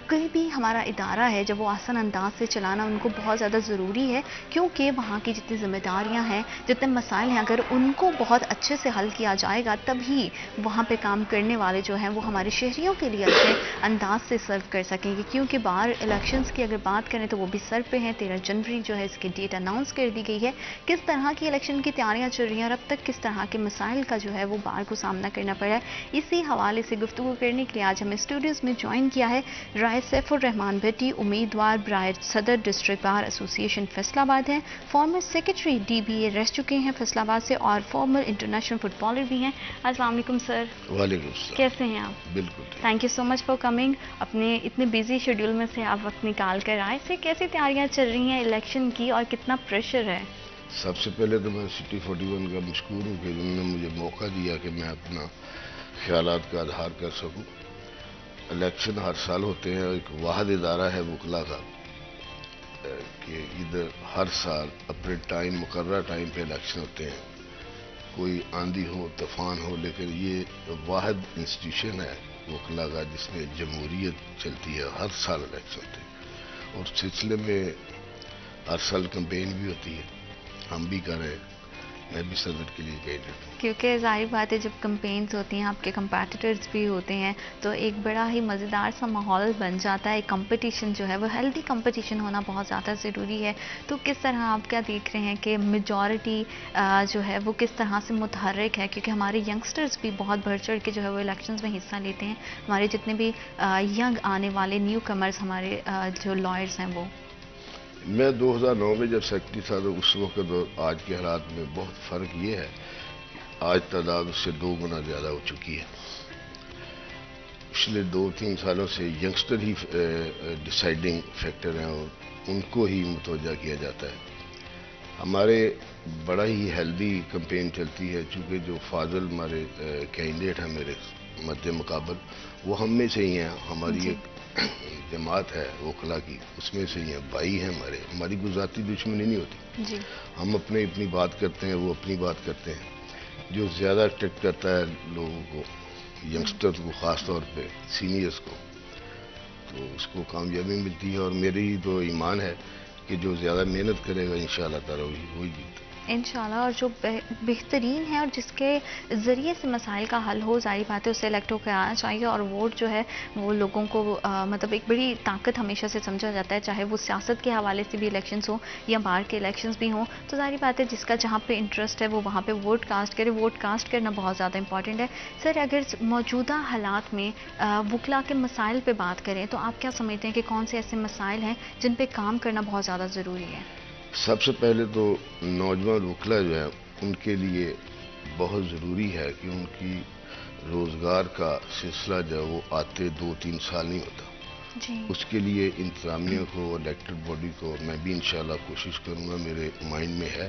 کوئی بھی ہمارا ادارہ ہے جب وہ آسان انداز سے چلانا ان کو بہت زیادہ ضروری ہے، کیونکہ وہاں کی جتنی ذمہ داریاں ہیں، جتنے مسائل ہیں، اگر ان کو بہت اچھے سے حل کیا جائے گا تبھی وہاں پہ کام کرنے والے جو ہیں وہ ہمارے شہریوں کے لیے اچھے انداز سے سرو کر سکیں گے۔ کیونکہ باہر الیکشنز کی اگر بات کریں تو وہ بھی سر پہ ہیں۔ 13 جنوری جو ہے اس کی ڈیٹ اناؤنس کر دی گئی ہے۔ کس طرح کی الیکشن کی تیاریاں چل رہی ہیں اور اب تک کس طرح کے مسائل کا جو ہے وہ بار کو سامنا کرنا پڑا ہے، اسی حوالے سے گفتگو کرنے کے لیے آج ہمیں اسٹوڈیوز میں جوائن کیا ہے رائے سیف الرحمان بھٹی، امیدوار برائے صدر ڈسٹرکٹ بار ایسوسی ایشن فیصل آباد ہیں، فارمر سیکرٹری DBA رہ چکے ہیں فیصل آباد سے، اور فارمر انٹرنیشنل فٹ بالر بھی ہیں۔ السلام علیکم سر۔ وعلیکم السلام۔ کیسے ہیں آپ؟ بالکل thank you so much for coming. اپنے اتنے بیزی شیڈیول میں سے آپ وقت نکال کر آئے سے کیسی تیاریاں چل رہی ہیں الیکشن کی اور کتنا پریشر ہے؟ سب سے پہلے تو میں سٹی 41 کا مشکور ہوں کہ انہوں نے مجھے موقع دیا کہ میں اپنا خیالات کا اظہار کر سکوں۔ الیکشن ہر سال ہوتے ہیں، ایک واحد ادارہ ہے وکلا کا کہ ادھر ہر سال اپنے ٹائم مقررہ ٹائم پہ الیکشن ہوتے ہیں، کوئی آندھی ہو طوفان ہو، لیکن یہ واحد انسٹیٹیوشن ہے وکلا کا جس میں جمہوریت چلتی ہے، ہر سال الیکشن ہوتے ہیں۔ اور سلسلے میں ہر سال کمپین بھی ہوتی ہے، ہم بھی کر رہے ہیں، میں بھی صدر کے لیے کینڈیڈیٹ ہوں۔ کیونکہ ظاہر بات ہے جب کمپینز ہوتی ہیں، آپ کے کمپیٹیٹرز بھی ہوتے ہیں، تو ایک بڑا ہی مزیدار سا ماحول بن جاتا ہے۔ کمپٹیشن جو ہے وہ ہیلدی کمپٹیشن ہونا بہت زیادہ ضروری ہے۔ تو کس طرح آپ کیا دیکھ رہے ہیں کہ میجورٹی جو ہے وہ کس طرح سے متحرک ہے؟ کیونکہ ہمارے ینگسٹرز بھی بہت بڑھ چڑھ کے جو ہے وہ الیکشنز میں حصہ لیتے ہیں، ہمارے جتنے بھی ینگ آنے والے نیو کمرز ہمارے جو لائرز ہیں وہ۔ میں 2009 میں جب سیکرٹری تھا تو اس وقت اور آج کے حالات میں بہت فرق یہ ہے کہ آج تعداد اس سے 2 گنا زیادہ ہو چکی ہے۔ پچھلے 2-3 سالوں سے ینگسٹر ہی ڈیسائیڈنگ فیکٹر ہیں اور ان کو ہی متوجہ کیا جاتا ہے۔ ہمارے بڑا ہی ہیلدی کمپین چلتی ہے، چونکہ جو فاضل ہمارے کینڈیڈیٹ ہیں میرے مد مقابل، وہ ہم میں سے ہی ہیں۔ ہماری ایک جماعت ہے وکلا کی، اس میں سے ہی ہیں، بھائی ہیں ہماری کوئی ذاتی دشمنی نہیں ہوتی۔ جی، ہم اپنی بات کرتے ہیں، وہ اپنی بات کرتے ہیں۔ جو زیادہ اٹریکٹ کرتا ہے لوگوں کو، ینگسٹرز کو، خاص طور پہ سینئرز کو، تو اس کو کامیابی ملتی ہے. اور میری تو ایمان ہے کہ جو زیادہ محنت کرے گا انشاءاللہ تعالی وہی جیتے. انشاءاللہ، اور جو بہترین ہے اور جس کے ذریعے سے مسائل کا حل ہو، ظاہر بات ہے اسے الیکٹ ہو کے آنا چاہیے. اور ووٹ جو ہے وہ لوگوں کو مطلب ایک بڑی طاقت ہمیشہ سے سمجھا جاتا ہے، چاہے وہ سیاست کے حوالے سے بھی الیکشنز ہوں یا باہر کے الیکشنز بھی ہوں. تو ظاہر بات ہے جس کا جہاں پہ انٹرسٹ ہے وہ وہاں پہ ووٹ کاسٹ کرے. ووٹ کاسٹ کرنا بہت زیادہ امپورٹنٹ ہے. سر، اگر موجودہ حالات میں وکلا کے مسائل پہ بات کریں تو آپ کیا سمجھتے ہیں کہ کون سے ایسے مسائل ہیں جن پہ کام کرنا بہت زیادہ ضروری ہے؟ سب سے پہلے تو نوجوان وکلا جو ہے ان کے لیے بہت ضروری ہے کہ ان کی روزگار کا سلسلہ جو ہے وہ آتے 2-3 سال نہیں ہوتا. جی. اس کے لیے انتظامیہ کو، الیکٹڈ باڈی کو، میں بھی انشاءاللہ کوشش کروں گا. میرے مائنڈ میں ہے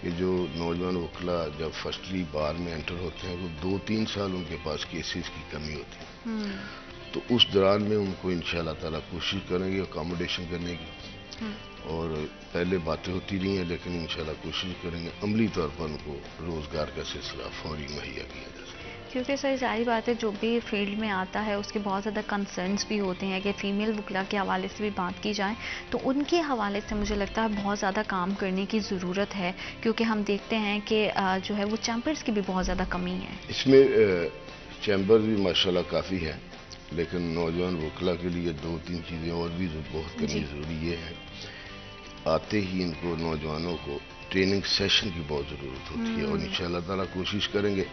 کہ جو نوجوان وکلا جب فرسٹلی بار میں انٹر ہوتے ہیں وہ 2-3 سال ان کے پاس کیسز کی کمی ہوتی ہے. تو اس دوران میں ان کو انشاءاللہ تعالی کوشش کریں گے اکاموڈیشن کرنے کی. اور پہلے باتیں ہوتی رہی ہیں لیکن انشاءاللہ کوشش کریں گے عملی طور پر ان کو روزگار کا سلسلہ فوری مہیا کیا جا سکے. کیونکہ سر ظاہر بات ہے جو بھی فیلڈ میں آتا ہے اس کے بہت زیادہ کنسرنس بھی ہوتے ہیں. کہ فیمیل وکلا کے حوالے سے بھی بات کی جائے تو ان کے حوالے سے مجھے لگتا ہے بہت زیادہ کام کرنے کی ضرورت ہے، کیونکہ ہم دیکھتے ہیں کہ جو ہے وہ چیمبرز کی بھی بہت زیادہ کمی ہے. اس میں چیمبر بھی ماشاءاللہ کافی ہے، لیکن نوجوان وکلا کے لیے 2-3 چیزیں اور بھی بہت کرنی ضروری یہ ہے. آتے ہی ان کو نوجوانوں کو ٹریننگ سیشن کی بہت ضرورت ہوتی ہے. اور انشاءاللہ تعالی کوشش کریں گے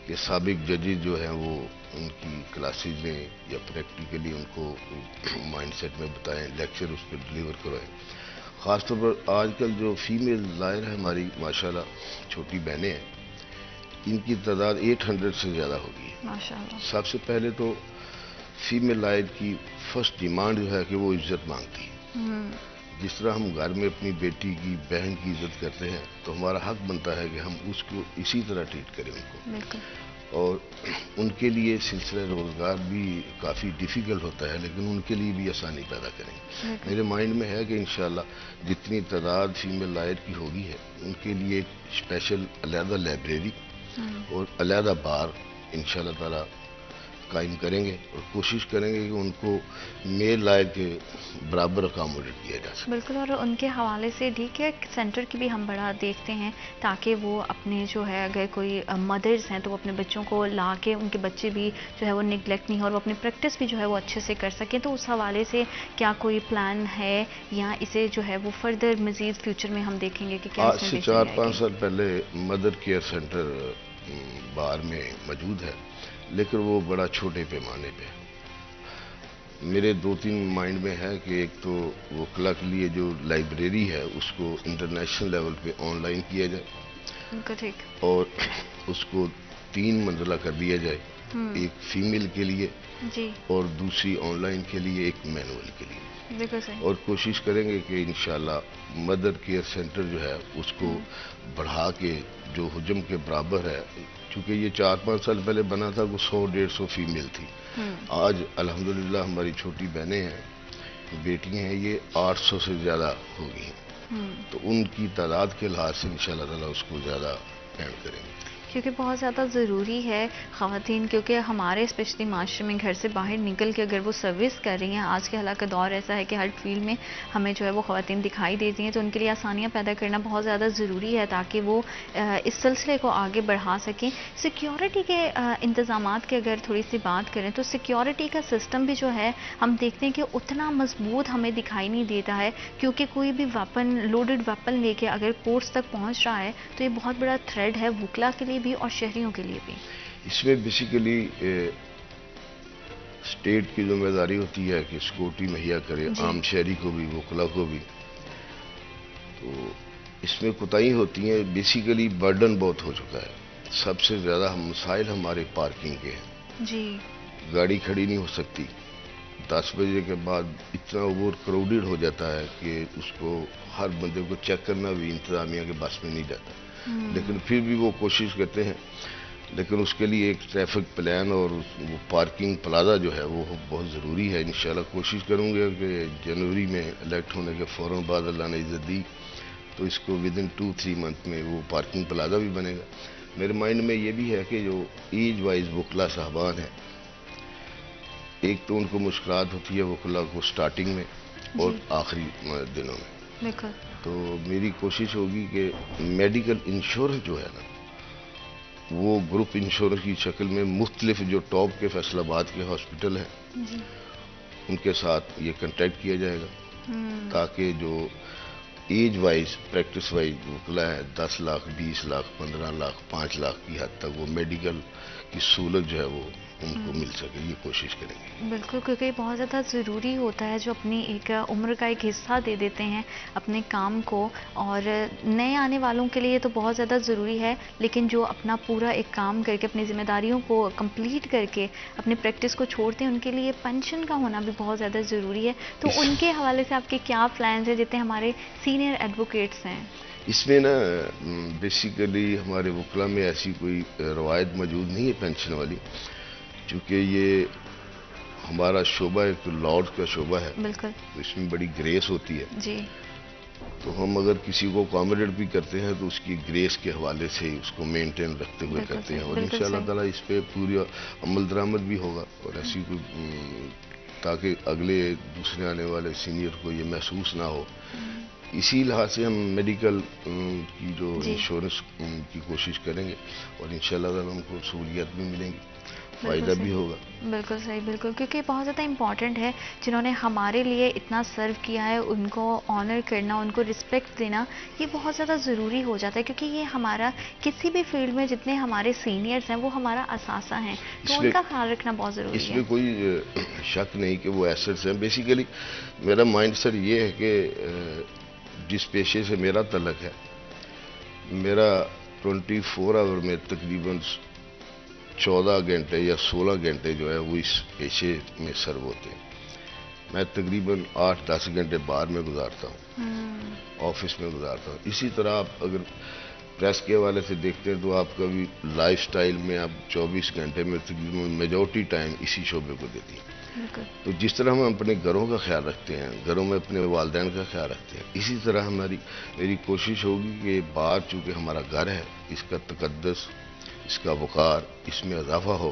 کہ سابق ججز جو ہیں وہ ان کی کلاسز میں یا پریکٹیکلی ان کو مائنڈ سیٹ میں بتائیں، لیکچر اس پہ ڈلیور کروائیں. خاص طور پر آج کل جو فیمیل لائر ہے ہماری ماشاءاللہ چھوٹی بہنیں ہیں، ان کی تعداد 800 سے زیادہ ہوگی. ماشاءاللہ. سب سے پہلے تو فیمیل لائر کی فرسٹ ڈیمانڈ جو ہے کہ وہ عزت مانگتی ہے. جس طرح ہم گھر میں اپنی بیٹی کی، بہن کی عزت کرتے ہیں تو ہمارا حق بنتا ہے کہ ہم اس کو اسی طرح ٹریٹ کریں ان کو. بالکل. اور ان کے لیے سلسلہ روزگار بھی کافی ڈیفیکلٹ ہوتا ہے لیکن ان کے لیے بھی آسانی پیدا کریں. میرے مائنڈ میں ہے کہ انشاءاللہ جتنی تعداد فیمیل لائر کی ہوگی ہے ان کے لیے ایک اسپیشل علیحدہ لائبریری اور علیحدہ بار انشاءاللہ تعالی قائم کریں گے اور کوشش کریں گے کہ ان کو میل لائر کے برابر اکاموڈیٹ کیا جا سکے. بالکل. اور ان کے حوالے سے ڈی کیئر سینٹر کی بھی ہم بڑا دیکھتے ہیں تاکہ وہ اپنے جو ہے اگر کوئی مدرز ہیں تو وہ اپنے بچوں کو لا کے ان کے بچے بھی جو ہے وہ نگلیکٹ نہیں ہو اور وہ اپنی پریکٹس بھی جو ہے وہ اچھے سے کر سکیں. تو اس حوالے سے کیا کوئی پلان ہے یا اسے جو ہے وہ فردر مزید فیوچر میں ہم دیکھیں گے کہ کیا آج سے 4-5 سال پہلے مدر کیئر سینٹر بار میں موجود ہے لیکن وہ بڑا چھوٹے پیمانے پہ. میرے 2-3 مائنڈ میں ہے کہ ایک تو وکلا کے لیے جو لائبریری ہے اس کو انٹرنیشنل لیول پہ آن لائن کیا جائے اور اس کو 3 منزلہ کر دیا جائے، ایک فیمیل کے لیے اور دوسری آن لائن کے لیے، ایک مینول کے لیے. اور کوشش کریں گے کہ انشاءاللہ مدر کیئر سینٹر جو ہے اس کو بڑھا کے جو حجم کے برابر ہے، چونکہ یہ 4-5 سال پہلے بنا تھا وہ 100-150 فیمیل تھی. آج الحمدللہ ہماری چھوٹی بہنیں ہیں، بیٹیاں ہیں، یہ 800 سے زیادہ ہو گئی ہیں. تو ان کی تعداد کے لحاظ سے انشاءاللہ تعالی اس کو زیادہ اہم کریں گے. کیونکہ بہت زیادہ ضروری ہے خواتین، کیونکہ ہمارے اسپیشلی معاشرے میں گھر سے باہر نکل کے اگر وہ سروس کر رہی ہیں، آج کے حالات کا دور ایسا ہے کہ ہر فیلڈ میں ہمیں جو ہے وہ خواتین دکھائی دیتی ہیں، تو ان کے لیے آسانیاں پیدا کرنا بہت زیادہ ضروری ہے تاکہ وہ اس سلسلے کو آگے بڑھا سکیں. سیکیورٹی کے انتظامات کی اگر تھوڑی سی بات کریں تو سیکیورٹی کا سسٹم بھی جو ہے ہم دیکھتے ہیں کہ اتنا مضبوط ہمیں دکھائی نہیں دیتا ہے، کیونکہ کوئی بھی ویپن، لوڈڈ ویپن لے کے اگر کورٹس تک پہنچ رہا ہے تو یہ بہت بڑا تھریٹ ہے وکلا کے لیے بھی اور شہریوں کے لیے بھی. اس میں بیسیکلی اسٹیٹ کی ذمہ داری ہوتی ہے کہ سیکورٹی مہیا کرے، عام شہری کو بھی، وکلا کو بھی. تو اس میں کوتاہی ہوتی ہیں. بیسیکلی برڈن بہت ہو چکا ہے. سب سے زیادہ مسائل ہمارے پارکنگ کے ہیں. گاڑی کھڑی نہیں ہو سکتی. 10 بجے کے بعد اتنا اوور کراؤڈڈ ہو جاتا ہے کہ اس کو ہر بندے کو چیک کرنا بھی انتظامیہ کے بس میں نہیں جاتا. لیکن پھر بھی وہ کوشش کرتے ہیں. لیکن اس کے لیے ایک ٹریفک پلان اور وہ پارکنگ پلازا جو ہے وہ بہت ضروری ہے. انشاءاللہ کوشش کروں گے کہ جنوری میں الیکٹ ہونے کے فوراً بعد اللہ نے عزت دی تو اس کو ودن 2-3 منتھ میں وہ پارکنگ پلازا بھی بنے گا. میرے مائنڈ میں یہ بھی ہے کہ جو ایج وائز وکلا صاحبان ہیں، ایک تو ان کو مشکلات ہوتی ہے وکلا کو سٹارٹنگ میں اور آخری دنوں میں. بالکل. تو میری کوشش ہوگی کہ میڈیکل انشورنس جو ہے نا وہ گروپ انشورنس کی شکل میں مختلف جو ٹاپ کے فیصل آباد کے ہاسپٹل ہیں ان کے ساتھ یہ کنٹیکٹ کیا جائے گا تاکہ جو ایج وائز پریکٹس وائز وکلا ہے 10 لاکھ 20 لاکھ 15 لاکھ 5 لاکھ کی حد تک وہ میڈیکل کی سہولت جو ہے وہ ان کو مل سکے، یہ کوشش کریں گے. بالکل، کیونکہ یہ بہت زیادہ ضروری ہوتا ہے جو اپنی ایک عمر کا ایک حصہ دے دیتے ہیں اپنے کام کو، اور نئے آنے والوں کے لیے تو بہت زیادہ ضروری ہے، لیکن جو اپنا پورا ایک کام کر کے اپنی ذمہ داریوں کو کمپلیٹ کر کے اپنی پریکٹس کو چھوڑتے ہیں ان کے لیے پینشن کا ہونا بھی بہت زیادہ ضروری ہے. تو ان کے حوالے سے آپ کے کیا پلانز ہیں جتنے ہمارے سینئر ایڈوکیٹس ہیں؟ اس میں نا بیسیکلی ہمارے وکلا میں ایسی کوئی روایت موجود نہیں ہے پینشن والی، چونکہ یہ ہمارا شعبہ ایک لارڈ کا شعبہ ہے. بالکل. اس میں بڑی گریس ہوتی ہے. جی. تو ہم اگر کسی کو اکاموڈیٹ بھی کرتے ہیں تو اس کی گریس کے حوالے سے اس کو مینٹین رکھتے ہوئے کرتے ہیں، اور انشاءاللہ تعالیٰ اس پہ پوری عمل درآمد بھی ہوگا، اور ایسی کوئی تاکہ اگلے دوسرے آنے والے سینئر کو یہ محسوس نہ ہو. اسی لحاظ سے ہم میڈیکل کی جو انشورنس کی کوشش کریں گے، اور انشاءاللہ تعالیٰ ہم کو سہولیات بھی ملیں گی، فائدہ بھی ہوگا. بالکل صحیح. بالکل، کیونکہ بہت زیادہ امپورٹنٹ ہے جنہوں نے ہمارے لیے اتنا سرو کیا ہے ان کو آنر کرنا، ان کو رسپیکٹ دینا، یہ بہت زیادہ ضروری ہو جاتا ہے، کیونکہ یہ ہمارا کسی بھی فیلڈ میں جتنے ہمارے سینئرز ہیں وہ ہمارا اثاثہ ہیں، تو ان کا خیال رکھنا بہت ضروری ہے. اس میں کوئی شک نہیں کہ وہ ایسٹس ہیں. بیسیکلی میرا مائنڈ سر یہ ہے کہ جس پیشے سے میرا تعلق ہے، میرا 24 آور میں تقریباً 14 گھنٹے یا 16 گھنٹے جو ہے وہ اس پیشے میں سرو ہوتے ہیں. میں تقریباً 8-10 گھنٹے باہر میں گزارتا ہوں، آفس میں گزارتا ہوں. اسی طرح آپ اگر پریس کے حوالے سے دیکھتے ہیں تو آپ کا بھی لائف سٹائل میں آپ 24 گھنٹے میں تقریباً میجورٹی ٹائم اسی شعبے کو دیتی ہیں. تو جس طرح ہم اپنے گھروں کا خیال رکھتے ہیں، گھروں میں اپنے والدین کا خیال رکھتے ہیں، اسی طرح میری کوشش ہوگی کہ بار چونکہ ہمارا گھر ہے اس کا تقدس، اس کا وقار، اس میں اضافہ ہو.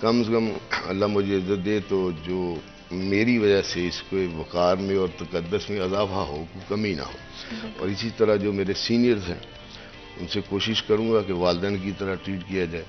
کم از کم اللہ مجھے عزت دے تو جو میری وجہ سے اس کے وقار میں اور تقدس میں اضافہ ہو، کوئی کمی نہ ہو. اور اسی طرح جو میرے سینئرز ہیں ان سے کوشش کروں گا کہ والدین کی طرح ٹریٹ کیا جائے،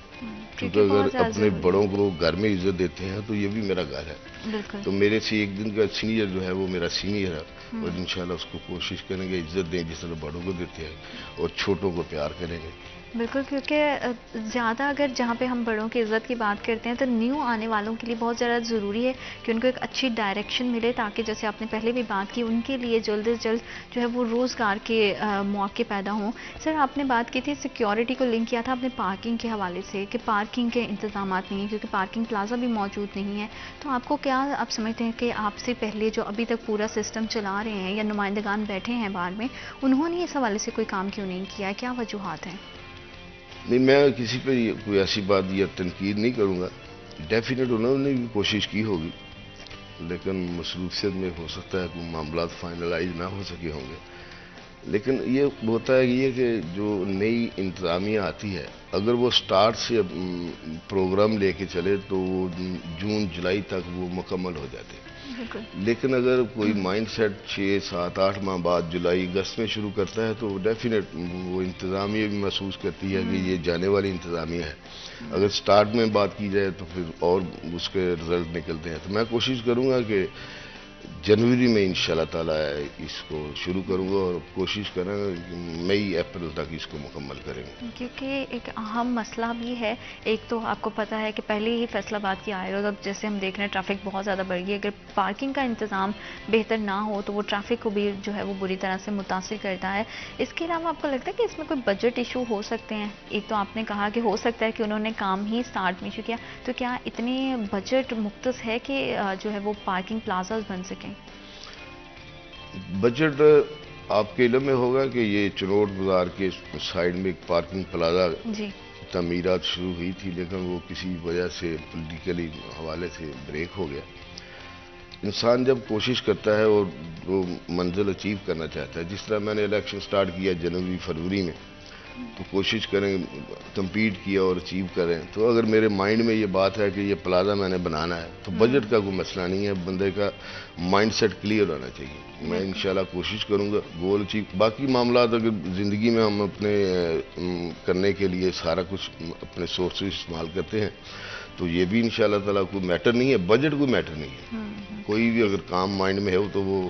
کیونکہ اگر اپنے بڑوں کو گھر میں عزت دیتے ہیں تو یہ بھی میرا گھر ہے. تو میرے سے ایک دن کا سینئر جو ہے وہ میرا سینئر ہے، اور انشاءاللہ اس کو کوشش کریں گے عزت دیں جس طرح بڑوں کو دیتے ہیں، اور چھوٹوں کو پیار کریں گے. بالکل، کیونکہ زیادہ اگر جہاں پہ ہم بڑوں کی عزت کی بات کرتے ہیں تو نیو آنے والوں کے لیے بہت زیادہ ضروری ہے کہ ان کو ایک اچھی ڈائریکشن ملے، تاکہ جیسے آپ نے پہلے بھی بات کی ان کے لیے جلد از جلد جو ہے وہ روزگار کے مواقع پیدا ہوں. سر، آپ نے بات کی تھی سیکیورٹی کو لنک کیا تھا اپنے پارکنگ کے حوالے سے کہ پارکنگ کے انتظامات نہیں ہیں کیونکہ پارکنگ پلازا بھی موجود نہیں ہے. تو آپ کو کیا آپ سمجھتے ہیں کہ آپ سے پہلے جو ابھی تک پورا سسٹم چلا رہے ہیں یا نمائندگان بیٹھے ہیں باہر میں، انہوں نے اس حوالے سے کوئی کام کیوں نہیں کیا؟ کیا وجوہات ہیں؟ نہیں، میں کسی پہ کوئی ایسی بات یا تنقید نہیں کروں گا. ڈیفینیٹ انہوں نے بھی کوشش کی ہوگی، لیکن مصروفیت میں ہو سکتا ہے کوئی معاملات فائنلائز نہ ہو سکے ہوں گے. لیکن یہ ہوتا ہے یہ کہ جو نئی انتظامیہ آتی ہے اگر وہ سٹارٹ سے پروگرام لے کے چلے تو وہ جون جولائی تک وہ مکمل ہو جاتے ہیں. لیکن اگر کوئی مائنڈ سیٹ 6, 7, 8 ماہ بعد جولائی اگست میں شروع کرتا ہے تو ڈیفینیٹ وہ انتظامیہ بھی محسوس کرتی ہے کہ یہ جانے والی انتظامیہ ہے. اگر سٹارٹ میں بات کی جائے تو پھر اور اس کے رزلٹ نکلتے ہیں. تو میں کوشش کروں گا کہ جنوری میں انشاءاللہ تعالیٰ اس کو شروع کروں گا، اور کوشش کریں گا کہ مئی اپریل تک اس کو مکمل کریں گے. کیونکہ ایک اہم مسئلہ بھی ہے. ایک تو آپ کو پتہ ہے کہ پہلے ہی فیصل آباد کی آئے روز اب جیسے ہم دیکھ رہے ہیں ٹریفک بہت زیادہ بڑھ گئی ہے. اگر پارکنگ کا انتظام بہتر نہ ہو تو وہ ٹریفک کو بھی جو ہے وہ بری طرح سے متاثر کرتا ہے. اس کے علاوہ آپ کو لگتا ہے کہ اس میں کوئی بجٹ ایشو ہو سکتے ہیں؟ ایک تو آپ نے کہا کہ ہو سکتا ہے کہ انہوں نے کام ہی سٹارٹ میں شروع کیا، تو کیا اتنے بجٹ مختص ہے کہ جو ہے وہ پارکنگ پلازاز بن سکیں؟ بجٹ آپ کے علم میں ہوگا کہ یہ چنوٹ بازار کے سائیڈ میں ایک پارکنگ پلازا تعمیرات شروع ہوئی تھی، لیکن وہ کسی وجہ سے پولیٹیکلی حوالے سے بریک ہو گیا. انسان جب کوشش کرتا ہے اور وہ منزل اچیو کرنا چاہتا ہے، جس طرح میں نے الیکشن سٹارٹ کیا جنوری فروری میں، تو کوشش کریں کمپیٹ کیا اور اچیو کریں. تو اگر میرے مائنڈ میں یہ بات ہے کہ یہ پلازا میں نے بنانا ہے تو بجٹ کا کوئی مسئلہ نہیں ہے, بندے کا مائنڈ سیٹ کلیئر ہونا چاہیے. میں انشاءاللہ کوشش کروں گا گول اچیو. باقی معاملات اگر زندگی میں ہم اپنے کرنے کے لیے سارا کچھ اپنے سورسز استعمال کرتے ہیں تو یہ بھی انشاءاللہ تعالیٰ کوئی میٹر نہیں ہے, بجٹ کوئی میٹر نہیں ہے. کوئی بھی اگر کام مائنڈ میں ہے تو وہ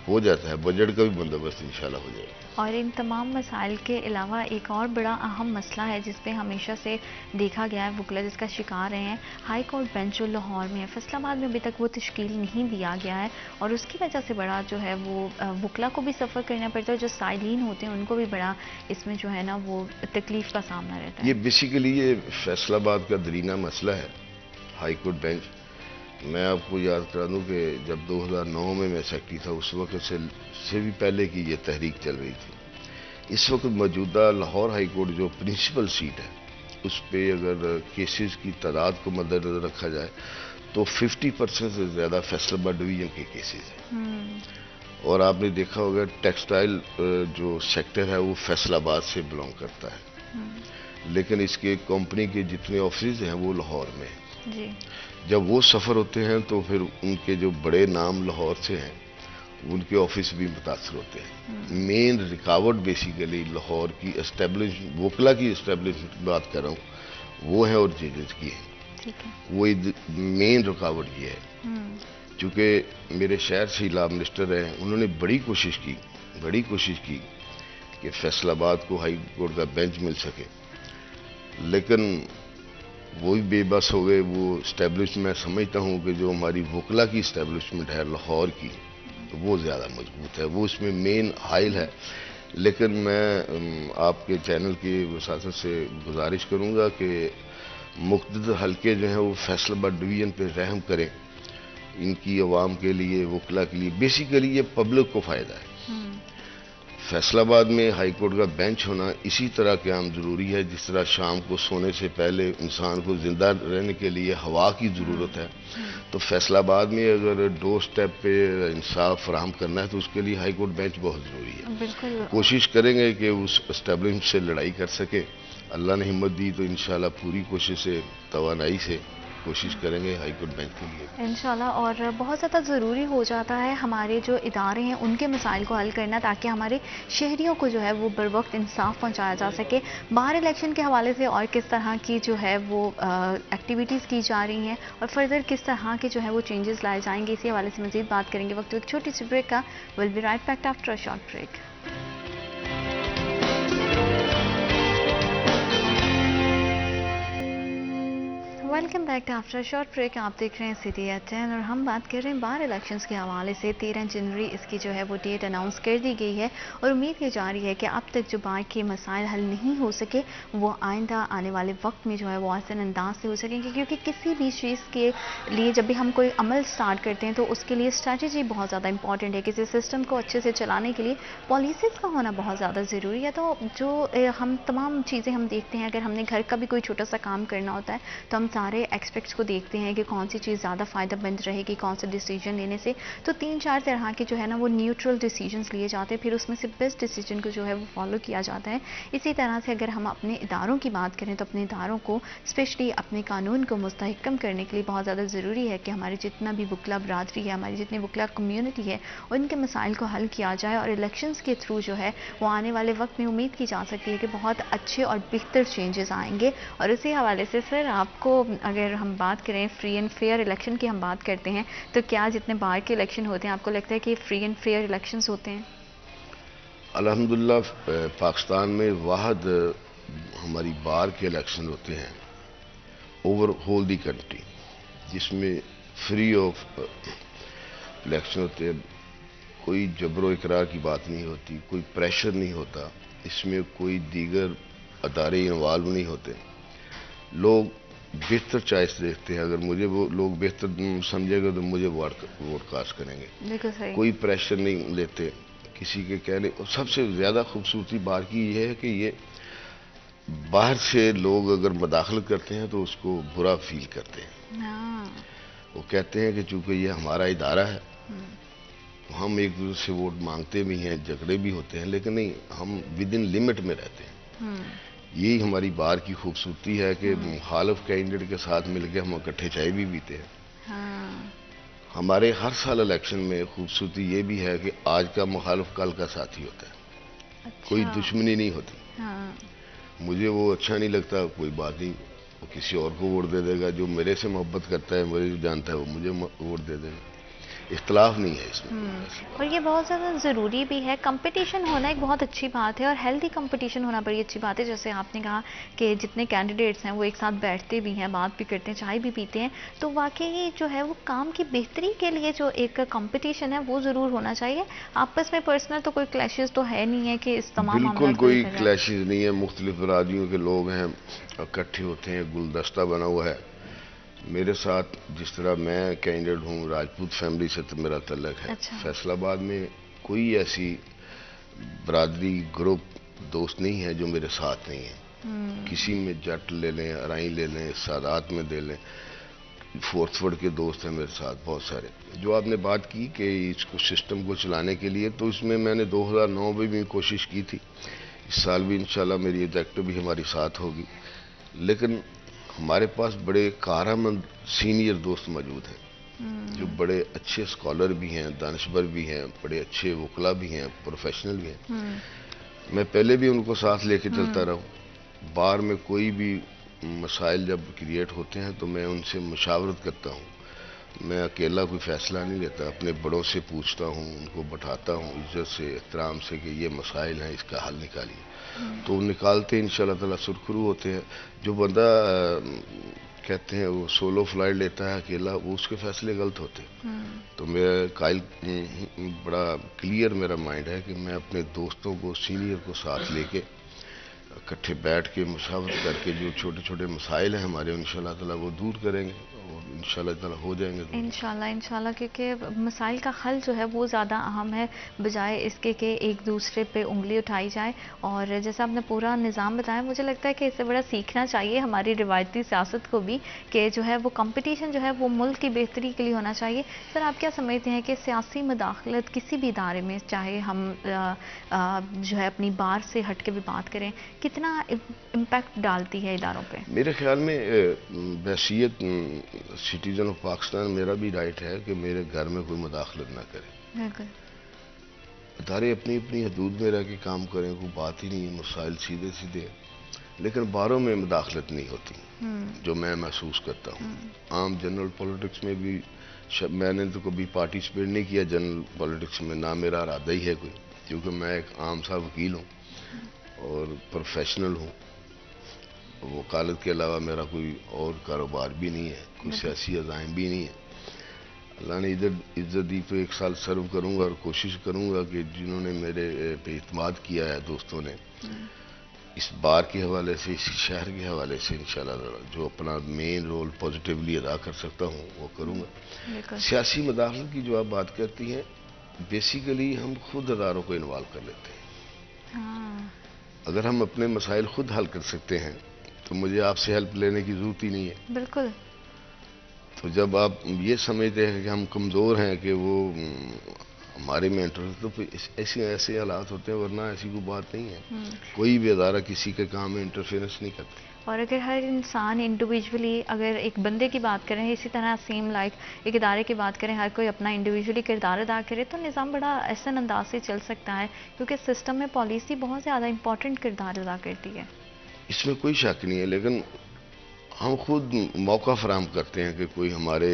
ہو جاتا ہے, بجٹ کا بھی بندوبست انشاءاللہ ہو جائے گا. اور ان تمام مسائل کے علاوہ ایک اور بڑا اہم مسئلہ ہے جس پہ ہمیشہ سے دیکھا گیا ہے وکلا جس کا شکار رہے ہیں, ہائی کورٹ بینچ جو لاہور میں ہے, فیصل آباد میں ابھی تک وہ تشکیل نہیں دیا گیا ہے اور اس کی وجہ سے بڑا جو ہے وہ وکلا کو بھی سفر کرنا پڑتا ہے, جو سائلین ہوتے ہیں ان کو بھی بڑا اس میں جو ہے نا وہ تکلیف کا سامنا رہتا ہے. یہ بیسیکلی یہ فیصل آباد کا درینہ مسئلہ ہے, ہائی کورٹ بینچ. میں آپ کو یاد کرا دوں کہ جب 2009 میں سیکرٹری تھا اس وقت سے بھی پہلے کی یہ تحریک چل رہی تھی. اس وقت موجودہ لاہور ہائی کورٹ جو پرنسپل سیٹ ہے اس پہ اگر کیسز کی تعداد کو مد نظر رکھا جائے تو 50% سے زیادہ فیصل آباد ڈویژن کے کیسز ہیں. اور آپ نے دیکھا ہوگا ٹیکسٹائل جو سیکٹر ہے وہ فیصل آباد سے بلانگ کرتا ہے, لیکن اس کے کمپنی کے جتنے آفسز ہیں وہ لاہور میں ہیں. جی. جب وہ سفر ہوتے ہیں تو پھر ان کے جو بڑے نام لاہور سے ہیں ان کے آفس بھی متاثر ہوتے ہیں. مین رکاوٹ بیسیکلی لاہور کی وکلا کی اسٹیبلشمنٹ بات کر رہا ہوں وہ ہے اور ججز کی ہے. وہ مین رکاوٹ یہ ہے. چونکہ میرے شہر سے لا منسٹر ہیں, انہوں نے بڑی کوشش کی کہ فیصل آباد کو ہائی کورٹ کا بینچ مل سکے, لیکن وہ بھی بے بس ہو گئے. وہ اسٹیبلش میں سمجھتا ہوں کہ جو ہماری وکلا کی اسٹیبلشمنٹ ہے لاہور کی وہ زیادہ مضبوط ہے, وہ اس میں مین حائل ہے. لیکن میں آپ کے چینل کی وساطت سے گزارش کروں گا کہ مقتدر حلقے جو ہیں وہ فیصل آباد ڈویژن پہ رحم کریں. ان کی عوام کے لیے, وکلا کے لیے, بیسیکلی یہ پبلک کو فائدہ ہے. فیصل آباد میں ہائی کورٹ کا بینچ ہونا اسی طرح قیام ضروری ہے جس طرح شام کو سونے سے پہلے انسان کو زندہ رہنے کے لیے ہوا کی ضرورت ہے. تو فیصل آباد میں اگر ڈور سٹیپ پہ انصاف فراہم کرنا ہے تو اس کے لیے ہائی کورٹ بینچ بہت ضروری ہے. کوشش کریں گے کہ اس اسٹیبلشمنٹ سے لڑائی کر سکے. اللہ نے ہمت دی تو انشاءاللہ پوری کوشش سے, توانائی سے کوشش کریں گے ہائی کورٹ بینچ کے لیے انشاءاللہ. اور بہت زیادہ ضروری ہو جاتا ہے ہمارے جو ادارے ہیں ان کے مسائل کو حل کرنا تاکہ ہمارے شہریوں کو جو ہے وہ بر وقت انصاف پہنچایا جا سکے. باہر الیکشن کے حوالے سے اور کس طرح کی جو ہے وہ ایکٹیویٹیز کی جا رہی ہیں اور فردر کس طرح کے جو ہے وہ چینجز لائے جائیں گے, اسی حوالے سے مزید بات کریں گے. وقت ایک چھوٹی سی بریک کا. Will be right back after a short break. Welcome back after short break. آپ دیکھ رہے ہیں سٹی ایٹ 10 اور ہم بات کر رہے ہیں باہر الیکشنز کے حوالے سے. 13 جنوری اس کی جو ہے وہ ڈیٹ اناؤنس کر دی گئی ہے اور امید کی جا رہی ہے کہ اب تک جو باہر کے مسائل حل نہیں ہو سکے وہ آئندہ آنے والے وقت میں جو ہے وہ آسان انداز سے ہو سکیں گے, کیونکہ کسی بھی چیز کے لیے جب بھی ہم کوئی عمل سٹارٹ کرتے ہیں تو اس کے لیے اسٹریٹجی بہت زیادہ امپورٹنٹ ہے. کسی سسٹم کو اچھے سے چلانے کے لیے پالیسیز کا ہونا بہت زیادہ ضروری ہے. تو جو ہم تمام چیزیں ہم دیکھتے ہیں, اگر ہم نے گھر کا بھی کوئی چھوٹا سا کام کرنا ہوتا ہے تو ہم سارے ایکسپیکٹس کو دیکھتے ہیں کہ کون سی چیز زیادہ فائدہ مند رہے گی, کون سے ڈیسیجن لینے سے. تو 3-4 طرح کے جو ہے نا وہ نیوٹرل ڈیسیجنز لیے جاتے ہیں, پھر اس میں سے بیسٹ ڈیسیجن کو جو ہے وہ فالو کیا جاتا ہے. اسی طرح سے اگر ہم اپنے اداروں کی بات کریں تو اپنے اداروں کو اسپیشلی اپنے قانون کو مستحکم کرنے کے لیے بہت زیادہ ضروری ہے کہ ہمارے جتنا بھی وکلا برادری ہے, ہماری جتنی وکلا کمیونٹی ہے, ان کے مسائل کو حل کیا جائے. اور الیکشنز کے تھرو جو ہے وہ آنے والے وقت میں امید کی جا سکتی ہے کہ بہت اچھے اور بہتر چینجز آئیں گے. اور اسی حوالے سے سر آپ کو اگر ہم بات کریں فری اینڈ فیئر الیکشن کی ہم بات کرتے ہیں تو کیا جتنے باہر کے الیکشن ہوتے ہیں آپ کو لگتا ہے کہ فری اینڈ فیئر الیکشنز ہوتے ہیں؟ الحمدللہ پاکستان میں واحد ہماری بار کے الیکشن ہوتے ہیں اوور ہول دی کنٹری جس میں فری آف الیکشن ہوتے ہیں. کوئی جبر و اقرار کی بات نہیں ہوتی, کوئی پریشر نہیں ہوتا, اس میں کوئی دیگر ادارے انوالو نہیں ہوتے. لوگ بہتر چوائس دیکھتے ہیں. اگر مجھے وہ لوگ بہتر سمجھے گا تو مجھے ووٹ کاسٹ کریں گے. کوئی پریشر نہیں لیتے کسی کے کہنے. سب سے زیادہ خوبصورتی باہر کی یہ ہے کہ یہ باہر سے لوگ اگر مداخلت کرتے ہیں تو اس کو برا فیل کرتے ہیں. وہ کہتے ہیں کہ چونکہ یہ ہمارا ادارہ ہے ہم ایک دوسرے سے ووٹ مانگتے بھی ہیں, جھگڑے بھی ہوتے ہیں, لیکن نہیں, ہم ود ان لمٹ میں رہتے ہیں. یہی ہماری بار کی خوبصورتی ہے کہ مخالف کینڈیڈیٹ کے ساتھ مل کے ہم اکٹھے چائے بھی پیتے ہیں. ہمارے ہر سال الیکشن میں خوبصورتی یہ بھی ہے کہ آج کا مخالف کل کا ساتھی ہوتا ہے. کوئی دشمنی نہیں ہوتی. مجھے وہ اچھا نہیں لگتا، کوئی بات نہیں، وہ کسی اور کو ووٹ دے دے گا. جو میرے سے محبت کرتا ہے، مجھے جو جانتا ہے، وہ مجھے ووٹ دے دے گا. اختلاف نہیں ہے اس میں. اور یہ بہت زیادہ ضروری بھی ہے. کمپٹیشن ہونا ایک بہت اچھی بات ہے، اور ہیلدی کمپٹیشن ہونا بڑی اچھی بات ہے. جیسے آپ نے کہا کہ جتنے کینڈیڈیٹس ہیں وہ ایک ساتھ بیٹھتے بھی ہیں، بات بھی کرتے ہیں، چائے بھی پیتے ہیں، تو واقعی جو ہے وہ کام کی بہتری کے لیے جو ایک کمپٹیشن ہے وہ ضرور ہونا چاہیے. آپس میں پرسنل تو کوئی کلیشز تو ہے نہیں ہے کہ اس تمام بالکل معاملات کو کوئی دیکھا جائے. کلیشز نہیں ہے. مختلف برادریوں کے لوگ ہیں، اکٹھے ہوتے ہیں، گلدستہ بنا ہوا ہے. میرے ساتھ جس طرح میں کینڈیڈیٹ ہوں، راجپوت فیملی سے تو میرا تعلق ہے. فیصل آباد میں کوئی ایسی برادری گروپ دوست نہیں ہے جو میرے ساتھ نہیں ہے. کسی میں جٹ لے لیں، ارائیں لے لیں، سادات میں دے لیں، فورتھ فورڈ کے دوست ہیں میرے ساتھ بہت سارے. جو آپ نے بات کی کہ اس کو سسٹم کو چلانے کے لیے، تو اس میں نے 2009 میں بھی کوشش کی تھی. اس سال بھی انشاءاللہ میری ایگزیکٹو بھی ہماری ساتھ ہوگی. لیکن ہمارے پاس بڑے کارآمد سینئر دوست موجود ہیں جو بڑے اچھے اسکالر بھی ہیں، دانشور بھی ہیں، بڑے اچھے وکلا بھی ہیں، پروفیشنل بھی ہیں. میں پہلے بھی ان کو ساتھ لے کے چلتا رہا ہوں. بار میں کوئی بھی مسائل جب کریٹ ہوتے ہیں تو میں ان سے مشاورت کرتا ہوں. میں اکیلا کوئی فیصلہ نہیں لیتا، اپنے بڑوں سے پوچھتا ہوں، ان کو بٹھاتا ہوں عزت سے، احترام سے کہ یہ مسائل ہیں، اس کا حل نکالیے. تو وہ نکالتے انشاءاللہ تعالیٰ سرخرو ہوتے ہیں. جو بندہ کہتے ہیں وہ سولو فلائٹ لیتا ہے اکیلا، وہ اس کے فیصلے غلط ہوتے ہیں. تو میرا قائل بڑا کلیئر میرا مائنڈ ہے کہ میں اپنے دوستوں کو، سینئر کو ساتھ لے کے اکٹھے بیٹھ کے مشاورت کر کے جو چھوٹے چھوٹے مسائل ہیں ہمارے، انشاءاللہ تعالیٰ وہ دور کریں گے اور انشاءاللہ تعالیٰ ہو جائیں گے. انشاءاللہ کیونکہ مسائل کا حل جو ہے وہ زیادہ اہم ہے بجائے اس کے کہ ایک دوسرے پہ انگلی اٹھائی جائے. اور جیسا آپ نے پورا نظام بتایا، مجھے لگتا ہے کہ اس سے بڑا سیکھنا چاہیے ہماری روایتی سیاست کو بھی کہ جو ہے وہ کمپٹیشن جو ہے وہ ملک کی بہتری کے لیے ہونا چاہیے. سر، آپ کیا سمجھتے ہیں کہ سیاسی مداخلت کسی بھی ادارے میں، چاہے ہم جو ہے اپنی بار سے ہٹ کے بھی بات کریں، کتنا امپیکٹ ڈالتی ہے اداروں پہ؟ میرے خیال میں بحیثیت سٹیزن آف پاکستان میرا بھی رائٹ ہے کہ میرے گھر میں کوئی مداخلت نہ کرے. بالکل. ادارے اپنی اپنی حدود میں رہ کے کام کریں، کوئی بات ہی نہیں، مسائل سیدھے سیدھے. لیکن باروں میں مداخلت نہیں ہوتی جو میں محسوس کرتا ہوں. عام جنرل پولیٹکس میں بھی میں نے تو کبھی پارٹیسپیٹ نہیں کیا جنرل پولیٹکس میں، نہ میرا ارادہ ہی ہے کوئی، کیونکہ میں ایک عام سا وکیل ہوں اور پروفیشنل ہوں. وکالت کے علاوہ میرا کوئی اور کاروبار بھی نہیں ہے، کوئی سیاسی عزائم بھی نہیں ہے. اللہ نے ادھر عزت دی تو 1 سال سرو کروں گا اور کوشش کروں گا کہ جنہوں نے میرے پہ اعتماد کیا ہے، دوستوں نے، اس بار کے حوالے سے، اس شہر کے حوالے سے انشاءاللہ جو اپنا مین رول پازیٹیولی ادا کر سکتا ہوں وہ کروں گا. سیاسی مداخلت کی جو آپ بات کرتی ہیں، بیسیکلی ہم خود اداروں کو انوالو کر لیتے ہیں. اگر ہم اپنے مسائل خود حل کر سکتے ہیں تو مجھے آپ سے ہیلپ لینے کی ضرورت ہی نہیں ہے. بالکل. تو جب آپ یہ سمجھتے ہیں کہ ہم کمزور ہیں کہ وہ ہمارے میں انٹرفیئر، تو ایسے حالات ہوتے ہیں، ورنہ ایسی کوئی بات نہیں ہے. کوئی بھی ادارہ کسی کے کام میں انٹرفیئرنس نہیں کرتا. اور اگر ہر انسان انڈیویجولی، اگر ایک بندے کی بات کریں، اسی طرح سیم لائک ایک ادارے کی بات کریں، ہر کوئی اپنا انڈیویجولی کردار ادا کرے تو نظام بڑا احسن انداز سے چل سکتا ہے. کیونکہ سسٹم میں پالیسی بہت زیادہ امپورٹنٹ کردار ادا کرتی ہے. اس میں کوئی شک نہیں ہے، لیکن ہم خود موقع فراہم کرتے ہیں کہ کوئی ہمارے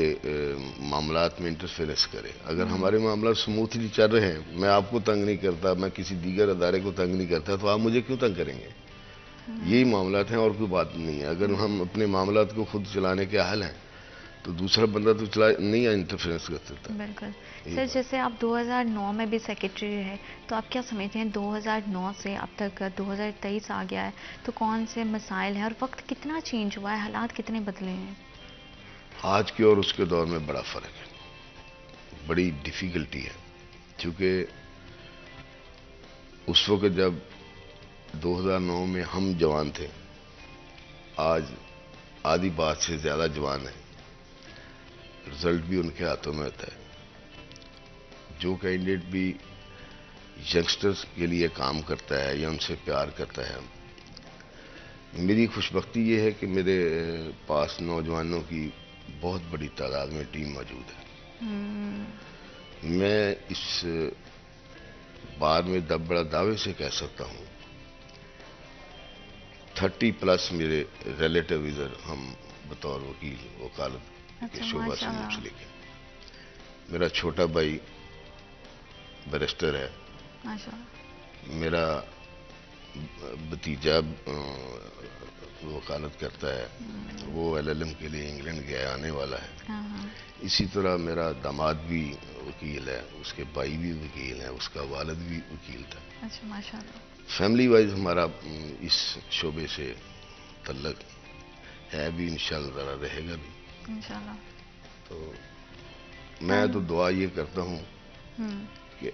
معاملات میں انٹرفیئرنس کرے. اگر ہمارے معاملات سموتھلی چل رہے ہیں، میں آپ کو تنگ نہیں کرتا، میں کسی دیگر ادارے کو تنگ نہیں کرتا، تو آپ مجھے کیوں تنگ کریں گے؟ یہی معاملات ہیں اور کوئی بات نہیں ہے. اگر ہم اپنے معاملات کو خود چلانے کے اہل ہیں تو دوسرا بندہ تو نہیں انٹرفیئرنس کر سکتا. بالکل. سر، جیسے آپ 2009 میں بھی سیکرٹری رہے، تو آپ کیا سمجھتے ہیں 2009 سے اب تک 2023 آ گیا ہے، تو کون سے مسائل ہیں اور وقت کتنا چینج ہوا ہے، حالات کتنے بدلے ہیں؟ آج کے اور اس کے دور میں بڑا فرق ہے، بڑی ڈیفیکلٹی ہے. کیونکہ اس وقت جب 2009 میں ہم جوان تھے، آج آدھی بات سے زیادہ جوان ہیں. رزلٹ بھی ان کے ہاتھوں میں ہوتا ہے. جو کینڈیڈیٹ بھی ینگسٹرز کے لیے کام کرتا ہے یا ان سے پیار کرتا ہے، میری خوشبختی یہ ہے کہ میرے پاس نوجوانوں کی بہت بڑی تعداد میں ٹیم موجود ہے. میں اس بار میں بڑا دعوے سے کہہ سکتا ہوں 30+ میرے ریلیٹیو ادھر ہم بطور وکیل وکالت کے شعبہ سے منسلک ہیں. میرا چھوٹا بھائی بیرسٹر ہے. میرا بھتیجا وکالت کرتا ہے, وہ LLM کے لیے انگلینڈ گیا آنے والا ہے. اسی طرح میرا داماد بھی وکیل ہے, اس کے بھائی بھی وکیل ہیں, اس کا والد بھی وکیل تھا. اچھا ماشاء اللہ. فیملی وائز ہمارا اس شعبے سے تعلق ہے بھی, انشاءاللہ ذرا رہے گا بھی انشاءاللہ. تو میں تو دعا یہ کرتا ہوں کہ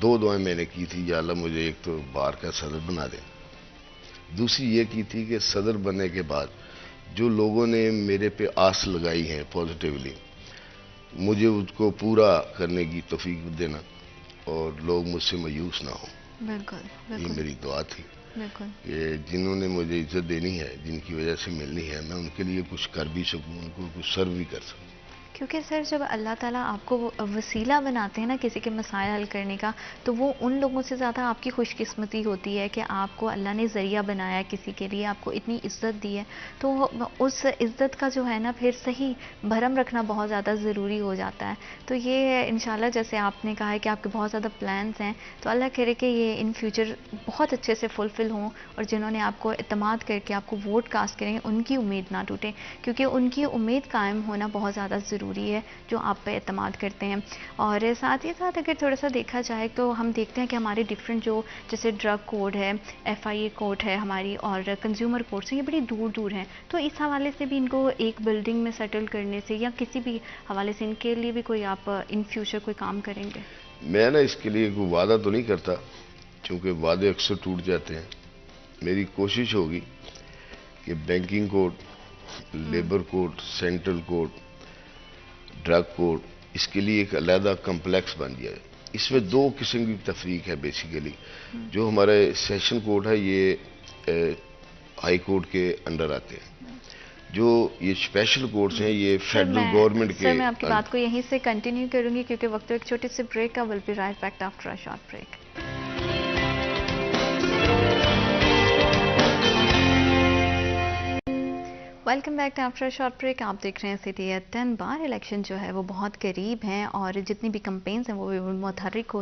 2 دعائیں میں نے کی تھی, یا اللہ مجھے ایک تو بار کا صدر بنا دے, دوسری یہ کی تھی کہ صدر بننے کے بعد جو لوگوں نے میرے پہ آس لگائی ہے پازیٹیولی, مجھے اس کو پورا کرنے کی توفیق دینا اور لوگ مجھ سے مایوس نہ ہوں. بالکل یہ میری دعا تھی بالکل. کہ جنہوں نے مجھے عزت دینی ہے, جن کی وجہ سے ملنی ہے, میں ان کے لیے کچھ کر بھی سکوں, ان کو کچھ سرو بھی کر سکوں. کیونکہ سر جب اللہ تعالیٰ آپ کو وسیلہ بناتے ہیں نا کسی کے مسائل حل کرنے کا, تو وہ ان لوگوں سے زیادہ آپ کی خوش قسمتی ہوتی ہے کہ آپ کو اللہ نے ذریعہ بنایا کسی کے لیے, آپ کو اتنی عزت دی ہے. تو اس عزت کا جو ہے نا پھر صحیح بھرم رکھنا بہت زیادہ ضروری ہو جاتا ہے. تو یہ انشاءاللہ جیسے آپ نے کہا ہے کہ آپ کے بہت زیادہ پلانز ہیں, تو اللہ کرے کہ یہ ان فیوچر بہت اچھے سے فلفل ہوں, اور جنہوں نے آپ کو اعتماد کر کے آپ کو ووٹ کاسٹ کریں ان کی امید نہ ٹوٹے, کیونکہ ان کی امید قائم ہونا بہت زیادہ ضروری ہے جو آپ پہ اعتماد کرتے ہیں. اور ساتھ ہی ساتھ اگر تھوڑا سا دیکھا جائے تو ہم دیکھتے ہیں کہ ہمارے ڈفرینٹ جو جیسے ڈرگ کوڈ ہے, FIA کوڈ ہے ہماری, اور کنزیومر کوڈس ہیں, یہ بڑی دور دور ہیں. تو اس حوالے سے بھی ان کو ایک بلڈنگ میں سیٹل کرنے سے یا کسی بھی حوالے سے ان کے لیے بھی کوئی آپ ان فیوچر کوئی کام کریں گے؟ میں نا اس کے لیے کوئی وعدہ تو نہیں کرتا, چونکہ وعدے اکثر ٹوٹ جاتے ہیں. میری کوشش ہوگی کہ banking code, labour code, central code, drug code, اس کے لیے ایک علیحدہ کمپلیکس بن جائے. اس میں 2 قسم کی تفریق ہے بیسیکلی. جو ہمارے سیشن کوڈ ہے یہ ہائی کورٹ کے انڈر آتے ہیں. جو یہ اسپیشل کورٹس ہیں یہ فیڈرل گورنمنٹ کے. سر میں آپ کی بات کو یہیں سے کنٹینیو کروں گی کیونکہ وقت ایک چھوٹی سی بریک کا, will be right back after a short break. Welcome back to after short break. آپ دیکھ رہے ہیں سٹی ایٹ 10. بار الیکشن جو ہے وہ بہت قریب ہیں, اور جتنی بھی کمپینز ہیں وہ بھی متحرک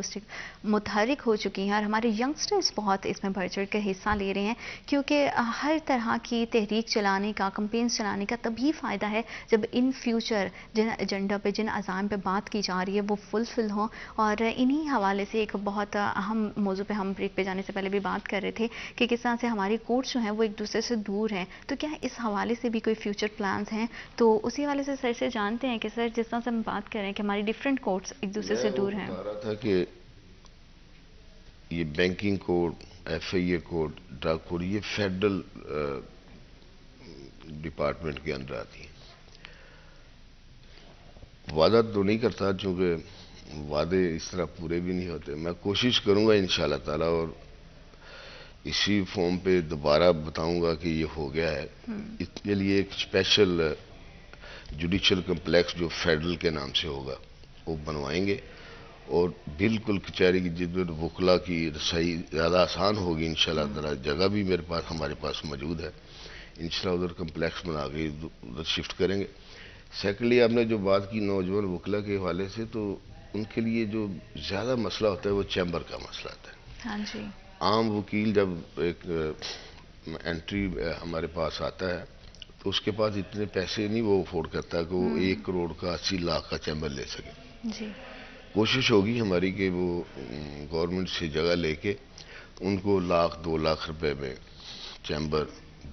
ہو چکی ہیں, اور ہمارے ینگسٹرز بہت اس میں بڑھ چڑھ کر حصہ لے رہے ہیں, کیونکہ ہر طرح کی تحریک چلانے کا, کمپینز چلانے کا تبھی فائدہ ہے جب ان فیوچر جن ایجنڈا پہ, جن عزائم پہ بات کی جا رہی ہے وہ فلفل ہوں. اور انہی حوالے سے ایک بہت اہم موضوع پہ ہم بریک پہ جانے سے پہلے بھی بات کر رہے تھے کہ کس طرح سے ہماری کورٹس جو ہیں وہ ایک دوسرے سے دور ہیں. تو کیا اس حوالے سے بھی کوئی فیوچر پلانز ہیں؟ تو اسی والے سے سر سے جانتے ہیں کہ سر جس طرح سے ہم بات کر رہے ہیں کہ ہماری ڈیفرنٹ کورٹس ایک دوسرے سے دور ہیں. میں بتا رہا تھا کہ یہ banking code, FIA code, drug code, یہ فیڈرل ڈپارٹمنٹ کے اندر آتی ہیں. وعدہ تو نہیں کرتا چونکہ وعدے اس طرح پورے بھی نہیں ہوتے. میں کوشش کروں گا انشاءاللہ تعالی, اور اسی فارم پہ دوبارہ بتاؤں گا کہ یہ ہو گیا ہے. اس کے لیے ایک اسپیشل جوڈیشل کمپلیکس جو فیڈرل کے نام سے ہوگا وہ بنوائیں گے, اور بالکل کچہری کی جدت وکلا کی رسائی زیادہ آسان ہوگی انشاءاللہ تعالی. جگہ بھی ہمارے پاس موجود ہے, انشاءاللہ ادھر کمپلیکس بنا کے ادھر شفٹ کریں گے. سیکنڈلی آپ نے جو بات کی نوجوان وکلا کے حوالے سے, تو ان کے لیے جو زیادہ مسئلہ ہوتا ہے وہ چیمبر کا مسئلہ ہوتا ہے. ہاں جی. عام وکیل جب ایک انٹری ہمارے پاس آتا ہے تو اس کے پاس اتنے پیسے نہیں وہ افورڈ کرتا کہ وہ 1 کروڑ کا 80 لاکھ کا چیمبر لے سکے. جی. کوشش ہوگی ہماری کہ وہ گورنمنٹ سے جگہ لے کے ان کو 1-2 لاکھ روپے میں چیمبر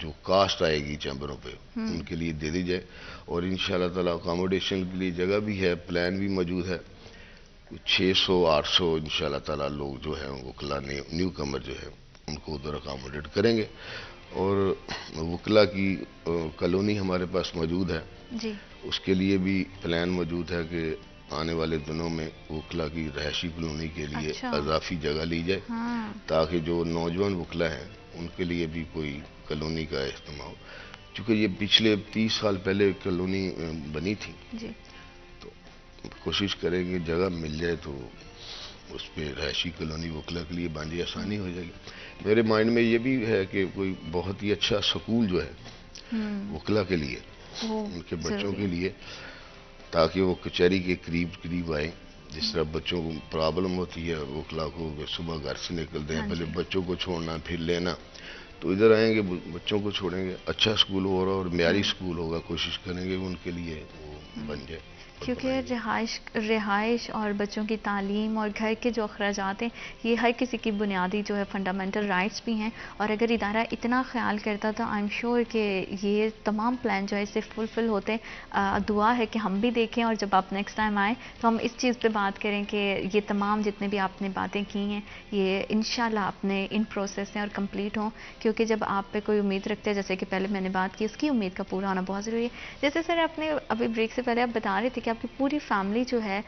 جو کاسٹ آئے گی چیمبروں پہ ان کے لیے دے دی جائے. اور انشاءاللہ تعالی اکاموڈیشن کے لیے جگہ بھی ہے, پلان بھی موجود ہے. 600-800 انشاءاللہ تعالی لوگ جو ہیں وکلا نیو کمر جو ہے ان کو ادھر اکاموڈیٹ کریں گے. اور وکلا کی کالونی ہمارے پاس موجود ہے, جی. اس کے لیے بھی پلان موجود ہے کہ آنے والے دنوں میں وکلا کی رہائشی کالونی کے لیے اضافی جگہ لی جائے, تاکہ جو نوجوان وکلا ہیں ان کے لیے بھی کوئی کالونی کا اہتمام ہو، چونکہ یہ پچھلے 30 سال پہلے کالونی بنی تھی، جی کوشش کریں گے جگہ مل جائے تو اس پہ رہائشی کالونی وکلا کے لیے بن جائے، آسانی ہو جائے گی۔ میرے مائنڈ میں یہ بھی ہے کہ کوئی بہت ہی اچھا سکول جو ہے وکلا کے لیے، وہ ان کے بچوں ضروری کے ہے۔ لیے، تاکہ وہ کچہری کے قریب آئیں۔ جس طرح بچوں کو پرابلم ہوتی ہے وکلا کو کہ صبح گھر سے نکلتے ہیں، ہاں پہلے جی۔ بچوں کو چھوڑنا پھر لینا، تو ادھر آئیں گے بچوں کو چھوڑیں گے، اچھا سکول ہوگا اور معیاری سکول ہوگا، کوشش کریں گے ان کے لیے وہ بن جائے اور کیونکہ بنائیں گے۔ رہائش اور بچوں کی تعلیم اور گھر کے جو اخراجات ہیں، یہ ہر کسی کی بنیادی جو ہے فنڈامنٹل رائٹس بھی ہیں، اور اگر ادارہ اتنا خیال کرتا تو آئی ایم شیور کہ یہ تمام پلان جو ہے اس سے فلفل ہوتے۔ دعا ہے کہ ہم بھی دیکھیں، اور جب آپ نیکسٹ ٹائم آئیں تو ہم اس چیز پہ بات کریں کہ یہ تمام جتنے بھی آپ نے باتیں کی ہیں یہ انشاءاللہ اپنے ان پروسیس ہیں اور کمپلیٹ ہوں، کیونکہ جب آپ پہ کوئی امید رکھتے ہیں، جیسے کہ پہلے میں نے بات کی، اس کی امید کا پورا ہونا بہت ضروری ہے۔ جیسے سر آپ نے ابھی بریک سے پہلے آپ بتا رہے تھے کہ آپ کی پوری فیملی جو ہے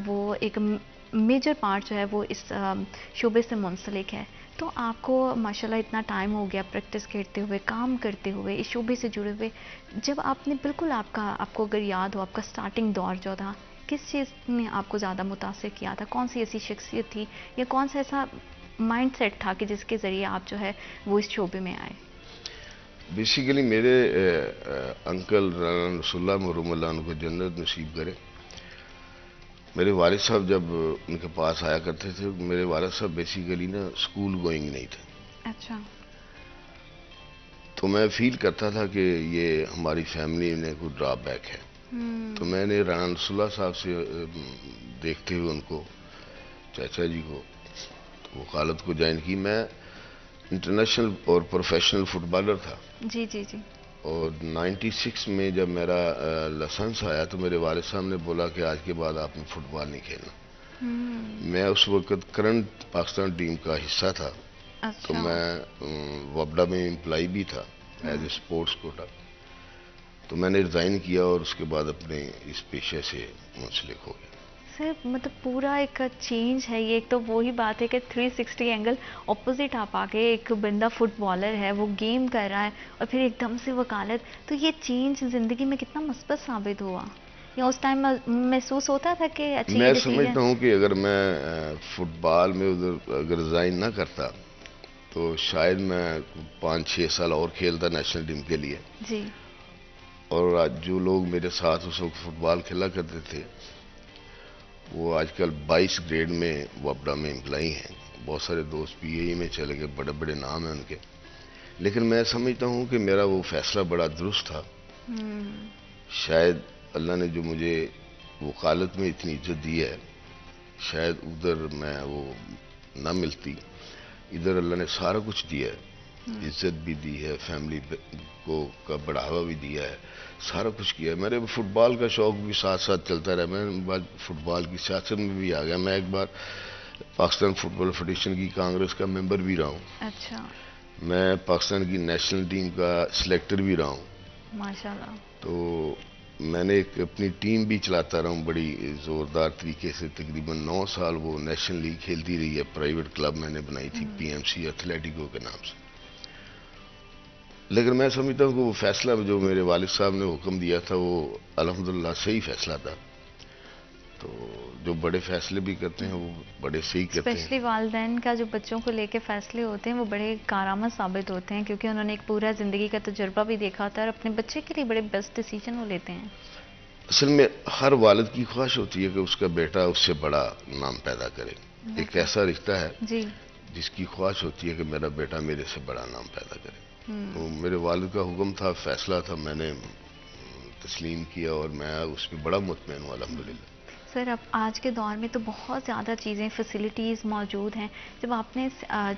وہ ایک میجر پارٹ جو ہے وہ اس شعبے سے منسلک ہے، تو آپ کو ماشاءاللہ اتنا ٹائم ہو گیا پریکٹس کرتے ہوئے، کام کرتے ہوئے، اس شعبے سے جڑے ہوئے، جب آپ نے بالکل آپ کو اگر یاد ہو آپ کا سٹارٹنگ دور جو تھا، کس چیز نے آپ کو زیادہ متاثر کیا تھا؟ کون سی ایسی شخصیت تھی یا کون سا ایسا مائنڈ سیٹ تھا کہ جس کے ذریعے آپ جو ہے وہ اس شعبے میں آئے؟ بیسیکلی میرے انکل رانا رسول اللہ مرحوم اللہ ان کو جنت نصیب کرے، میرے والد صاحب جب ان کے پاس آیا کرتے تھے، میرے والد صاحب بیسیکلی نا اسکول گوئنگ نہیں تھے، اچھا۔ تو میں فیل کرتا تھا کہ یہ ہماری فیملی میں کوئی ڈرا بیک ہے، تو میں نے رانا رسول اللہ صاحب سے دیکھتے ہوئے ان کو، چاچا جی کو، وکالت کو جوائن کی۔ میں انٹرنیشنل اور پروفیشنل فٹ بالر تھا، جی جی جی۔ اور 96 میں جب میرا لائسنس آیا تو میرے والد صاحب نے بولا کہ آج کے بعد آپ نے فٹ بال نہیں کھیلنا۔ میں اس وقت کرنٹ پاکستان ٹیم کا حصہ تھا، تو اچھا۔ میں وابڈا میں امپلائی بھی تھا ایز اے اسپورٹس کوٹا، تو میں نے ریزائن کیا اور اس کے بعد اپنے اس پیشے سے منسلک ہو گیا۔ سر مطلب پورا ایک چینج ہے یہ، ایک تو وہی بات ہے کہ 360 اینگل اپوزٹ آپ آگے، ایک بندہ فٹ بالر ہے وہ گیم کر رہا ہے اور پھر ایک دم سے وکالت، تو یہ چینج زندگی میں کتنا مثبت ثابت ہوا؟ یا اس ٹائم محسوس ہوتا تھا کہ اچھی میں سمجھتا ہوں کہ اگر میں فٹ بال میں ادھر اگر ریزائن نہ کرتا تو شاید میں 5-6 سال اور کھیلتا نیشنل ٹیم کے لیے، جی اور آج جو لوگ میرے ساتھ اس وقت فٹ بال کھیلا کرتے تھے وہ آج کل 22 گریڈ میں وابڈا میں امپلائی ہیں، بہت سارے دوست پی اے ای میں چلے گئے، بڑے بڑے نام ہیں ان کے، لیکن میں سمجھتا ہوں کہ میرا وہ فیصلہ بڑا درست تھا۔ شاید اللہ نے جو مجھے وکالت میں اتنی عزت دی ہے، شاید ادھر میں وہ نہ ملتی، ادھر اللہ نے سارا کچھ دیا ہے، عزت بھی دی ہے، فیملی کو کا بڑھاوا بھی دیا ہے، سارا کچھ کیا ہے۔ میرے فٹ بال کا شوق بھی ساتھ ساتھ چلتا رہا، میں بعد فٹ بال کی سیاست میں بھی آ گیا، میں ایک بار پاکستان فٹ بال فیڈریشن کی کانگریس کا ممبر بھی رہا ہوں، اچھا میں پاکستان کی نیشنل ٹیم کا سلیکٹر بھی رہا ہوں، ماشاءاللہ۔ تو میں نے ایک اپنی ٹیم بھی چلاتا رہا ہوں بڑی زوردار طریقے سے، تقریباً 9 سال وہ نیشنل لیگ کھیلتی رہی ہے، پرائیویٹ کلب میں نے بنائی تھی پی ایم سی ایتھلیٹکو کے نام سے، لیکن میں سمجھتا ہوں کہ وہ فیصلہ جو میرے والد صاحب نے حکم دیا تھا وہ الحمدللہ صحیح فیصلہ تھا، تو جو بڑے فیصلے بھی کرتے ہیں وہ بڑے صحیح کرتے ہیں۔ اسپیشلی والدین کا جو بچوں کو لے کے فیصلے ہوتے ہیں وہ بڑے کارآمد ثابت ہوتے ہیں، کیونکہ انہوں نے ایک پورا زندگی کا تجربہ بھی دیکھا ہوتا ہے اور اپنے بچے کے لیے بڑے بیسٹ ڈیسیجن وہ لیتے ہیں۔ اصل میں ہر والد کی خواہش ہوتی ہے کہ اس کا بیٹا اس سے بڑا نام پیدا کرے، ایک ایسا رشتہ ہے جی جس کی خواہش ہوتی ہے کہ میرا بیٹا میرے سے بڑا نام پیدا کرے، تو میرے والد کا حکم تھا، فیصلہ تھا، میں نے تسلیم کیا اور میں اس پہ بڑا مطمئن ہوں الحمدللہ۔ سر اب آج کے دور میں تو بہت زیادہ چیزیں فیسلٹیز موجود ہیں، جب آپ نے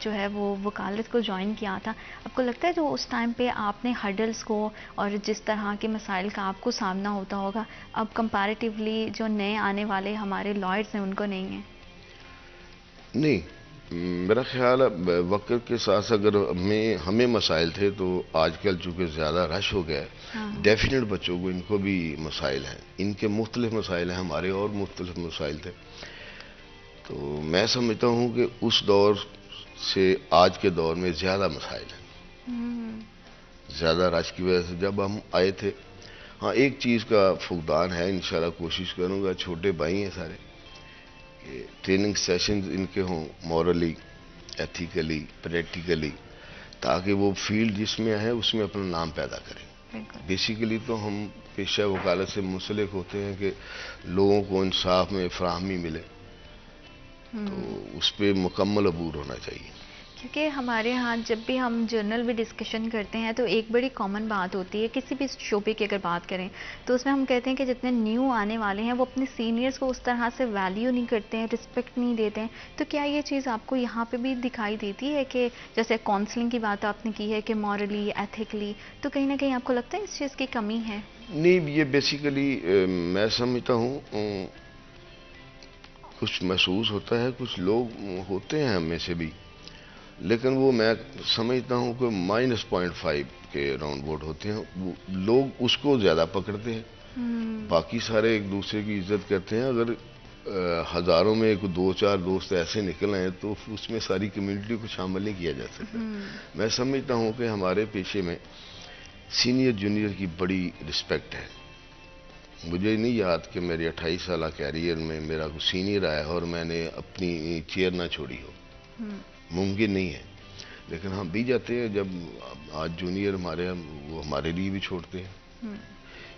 جو ہے وہ وکالت کو جوائن کیا تھا، آپ کو لگتا ہے جو اس ٹائم پہ آپ نے ہرڈلز کو اور جس طرح کے مسائل کا آپ کو سامنا ہوتا ہوگا اب کمپیریٹیولی جو نئے آنے والے ہمارے لائرز ہیں ان کو نہیں ہیں؟ نہیں، میرا خیال ہے وقت کے ساتھ اگر ہمیں مسائل تھے تو آج کل چونکہ زیادہ رش ہو گیا ہے، ڈیفینیٹ بچوں کو ان کو بھی مسائل ہیں، ان کے مختلف مسائل ہیں، ہمارے اور مختلف مسائل تھے، تو میں سمجھتا ہوں کہ اس دور سے آج کے دور میں زیادہ مسائل ہیں، زیادہ رش کی وجہ سے جب ہم آئے تھے. ہاں ایک چیز کا فقدان ہے، انشاءاللہ کوشش کروں گا، چھوٹے بھائی ہیں سارے، کہ ٹریننگ سیشنز ان کے ہوں مورلی، ایتھیکلی، پریکٹیکلی، تاکہ وہ فیلڈ جس میں ہے اس میں اپنا نام پیدا کریں. بیسیکلی تو ہم پیشہ وکالت سے منسلک ہوتے ہیں کہ لوگوں کو انصاف میں فراہمی ملے، تو اس پہ مکمل عبور ہونا چاہیے. کیونکہ ہمارے ہاں جب بھی ہم جرنل بھی ڈسکشن کرتے ہیں تو ایک بڑی کامن بات ہوتی ہے، کسی بھی شعبے کی اگر بات کریں تو اس میں ہم کہتے ہیں کہ جتنے نیو آنے والے ہیں وہ اپنے سینئرز کو اس طرح سے ویلیو نہیں کرتے ہیں، رسپیکٹ نہیں دیتے ہیں. تو کیا یہ چیز آپ کو یہاں پہ بھی دکھائی دیتی ہے کہ جیسے کاؤنسلنگ کی بات آپ نے کی ہے کہ مورلی، ایتھیکلی، تو کہیں نہ کہیں آپ کو لگتا ہے اس چیز کی کمی ہے؟ نہیں، یہ بیسیکلی میں سمجھتا ہوں کچھ محسوس ہوتا ہے، کچھ لوگ ہوتے ہیں ہم میں سے بھی، لیکن وہ میں سمجھتا ہوں کہ -0.5 کے راؤنڈ بورڈ ہوتے ہیں، وہ لوگ اس کو زیادہ پکڑتے ہیں. باقی سارے ایک دوسرے کی عزت کرتے ہیں. اگر ہزاروں میں ایک 2-4 دوست ایسے نکل آئے تو اس میں ساری کمیونٹی کو شامل نہیں کیا جا سکتا. میں سمجھتا ہوں کہ ہمارے پیشے میں سینئر جونیئر کی بڑی رسپیکٹ ہے. مجھے نہیں یاد کہ میرے 28 سالہ کیریئر میں میرا کوئی سینئر آیا اور میں نے اپنی چیئر نہ چھوڑی ہو، ممکن نہیں ہے. لیکن ہم بھی جاتے ہیں، جب آج جونیئر ہمارے وہ ہمارے لیے بھی چھوڑتے ہیں.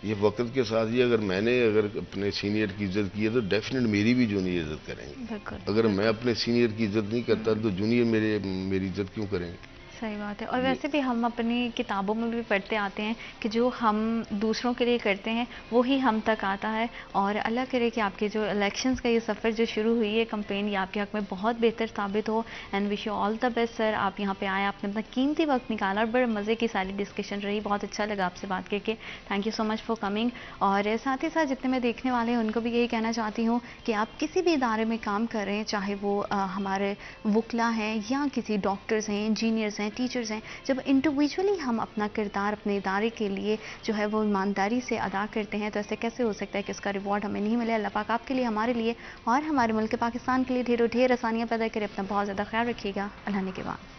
یہ وقت کے ساتھ ہی اگر میں نے اپنے سینئر کی عزت کی ہے تو ڈیفینیٹ میری بھی جونیئر عزت کریں گے. اگر میں اپنے سینئر کی عزت نہیں کرتا تو جونیئر میری عزت کیوں کریں گے؟ صحیح بات ہے. اور ویسے بھی ہم اپنی کتابوں میں بھی پڑھتے آتے ہیں کہ جو ہم دوسروں کے لیے کرتے ہیں وہی ہم تک آتا ہے. اور اللہ کرے کہ آپ کے جو الیکشنز کا یہ سفر جو شروع ہوئی ہے کمپین، یہ آپ کے حق میں بہت بہتر ثابت ہو. And wish you all the best sir. آپ یہاں پہ آئے، آپ نے اپنا قیمتی وقت نکالا اور بڑے مزے کی ساری ڈسکشن رہی. بہت اچھا لگا آپ سے بات کر کے. Thank you so much for coming. اور ساتھ ہی ساتھ جتنے میں دیکھنے والے ہیں ان کو بھی یہی کہنا چاہتی ہوں کہ آپ کسی بھی ادارے میں کام کر رہے ہیں، چاہے وہ ہمارے وکلا ہیں یا کسی ڈاکٹرز ہیں، انجینئرز ہیں، ٹیچرز ہیں، جب انڈیویجولی ہم اپنا کردار اپنے ادارے کے لیے جو ہے وہ ایمانداری سے ادا کرتے ہیں تو ایسے کیسے ہو سکتا ہے کہ اس کا ریوارڈ ہمیں نہیں ملے. اللہ پاک آپ کے لیے، ہمارے لیے اور ہمارے ملک پاکستان کے لیے ڈھیروں ڈھیر آسانیاں پیدا کرے. اپنا بہت زیادہ خیال رکھیے گا. اللہ نے کے بعد.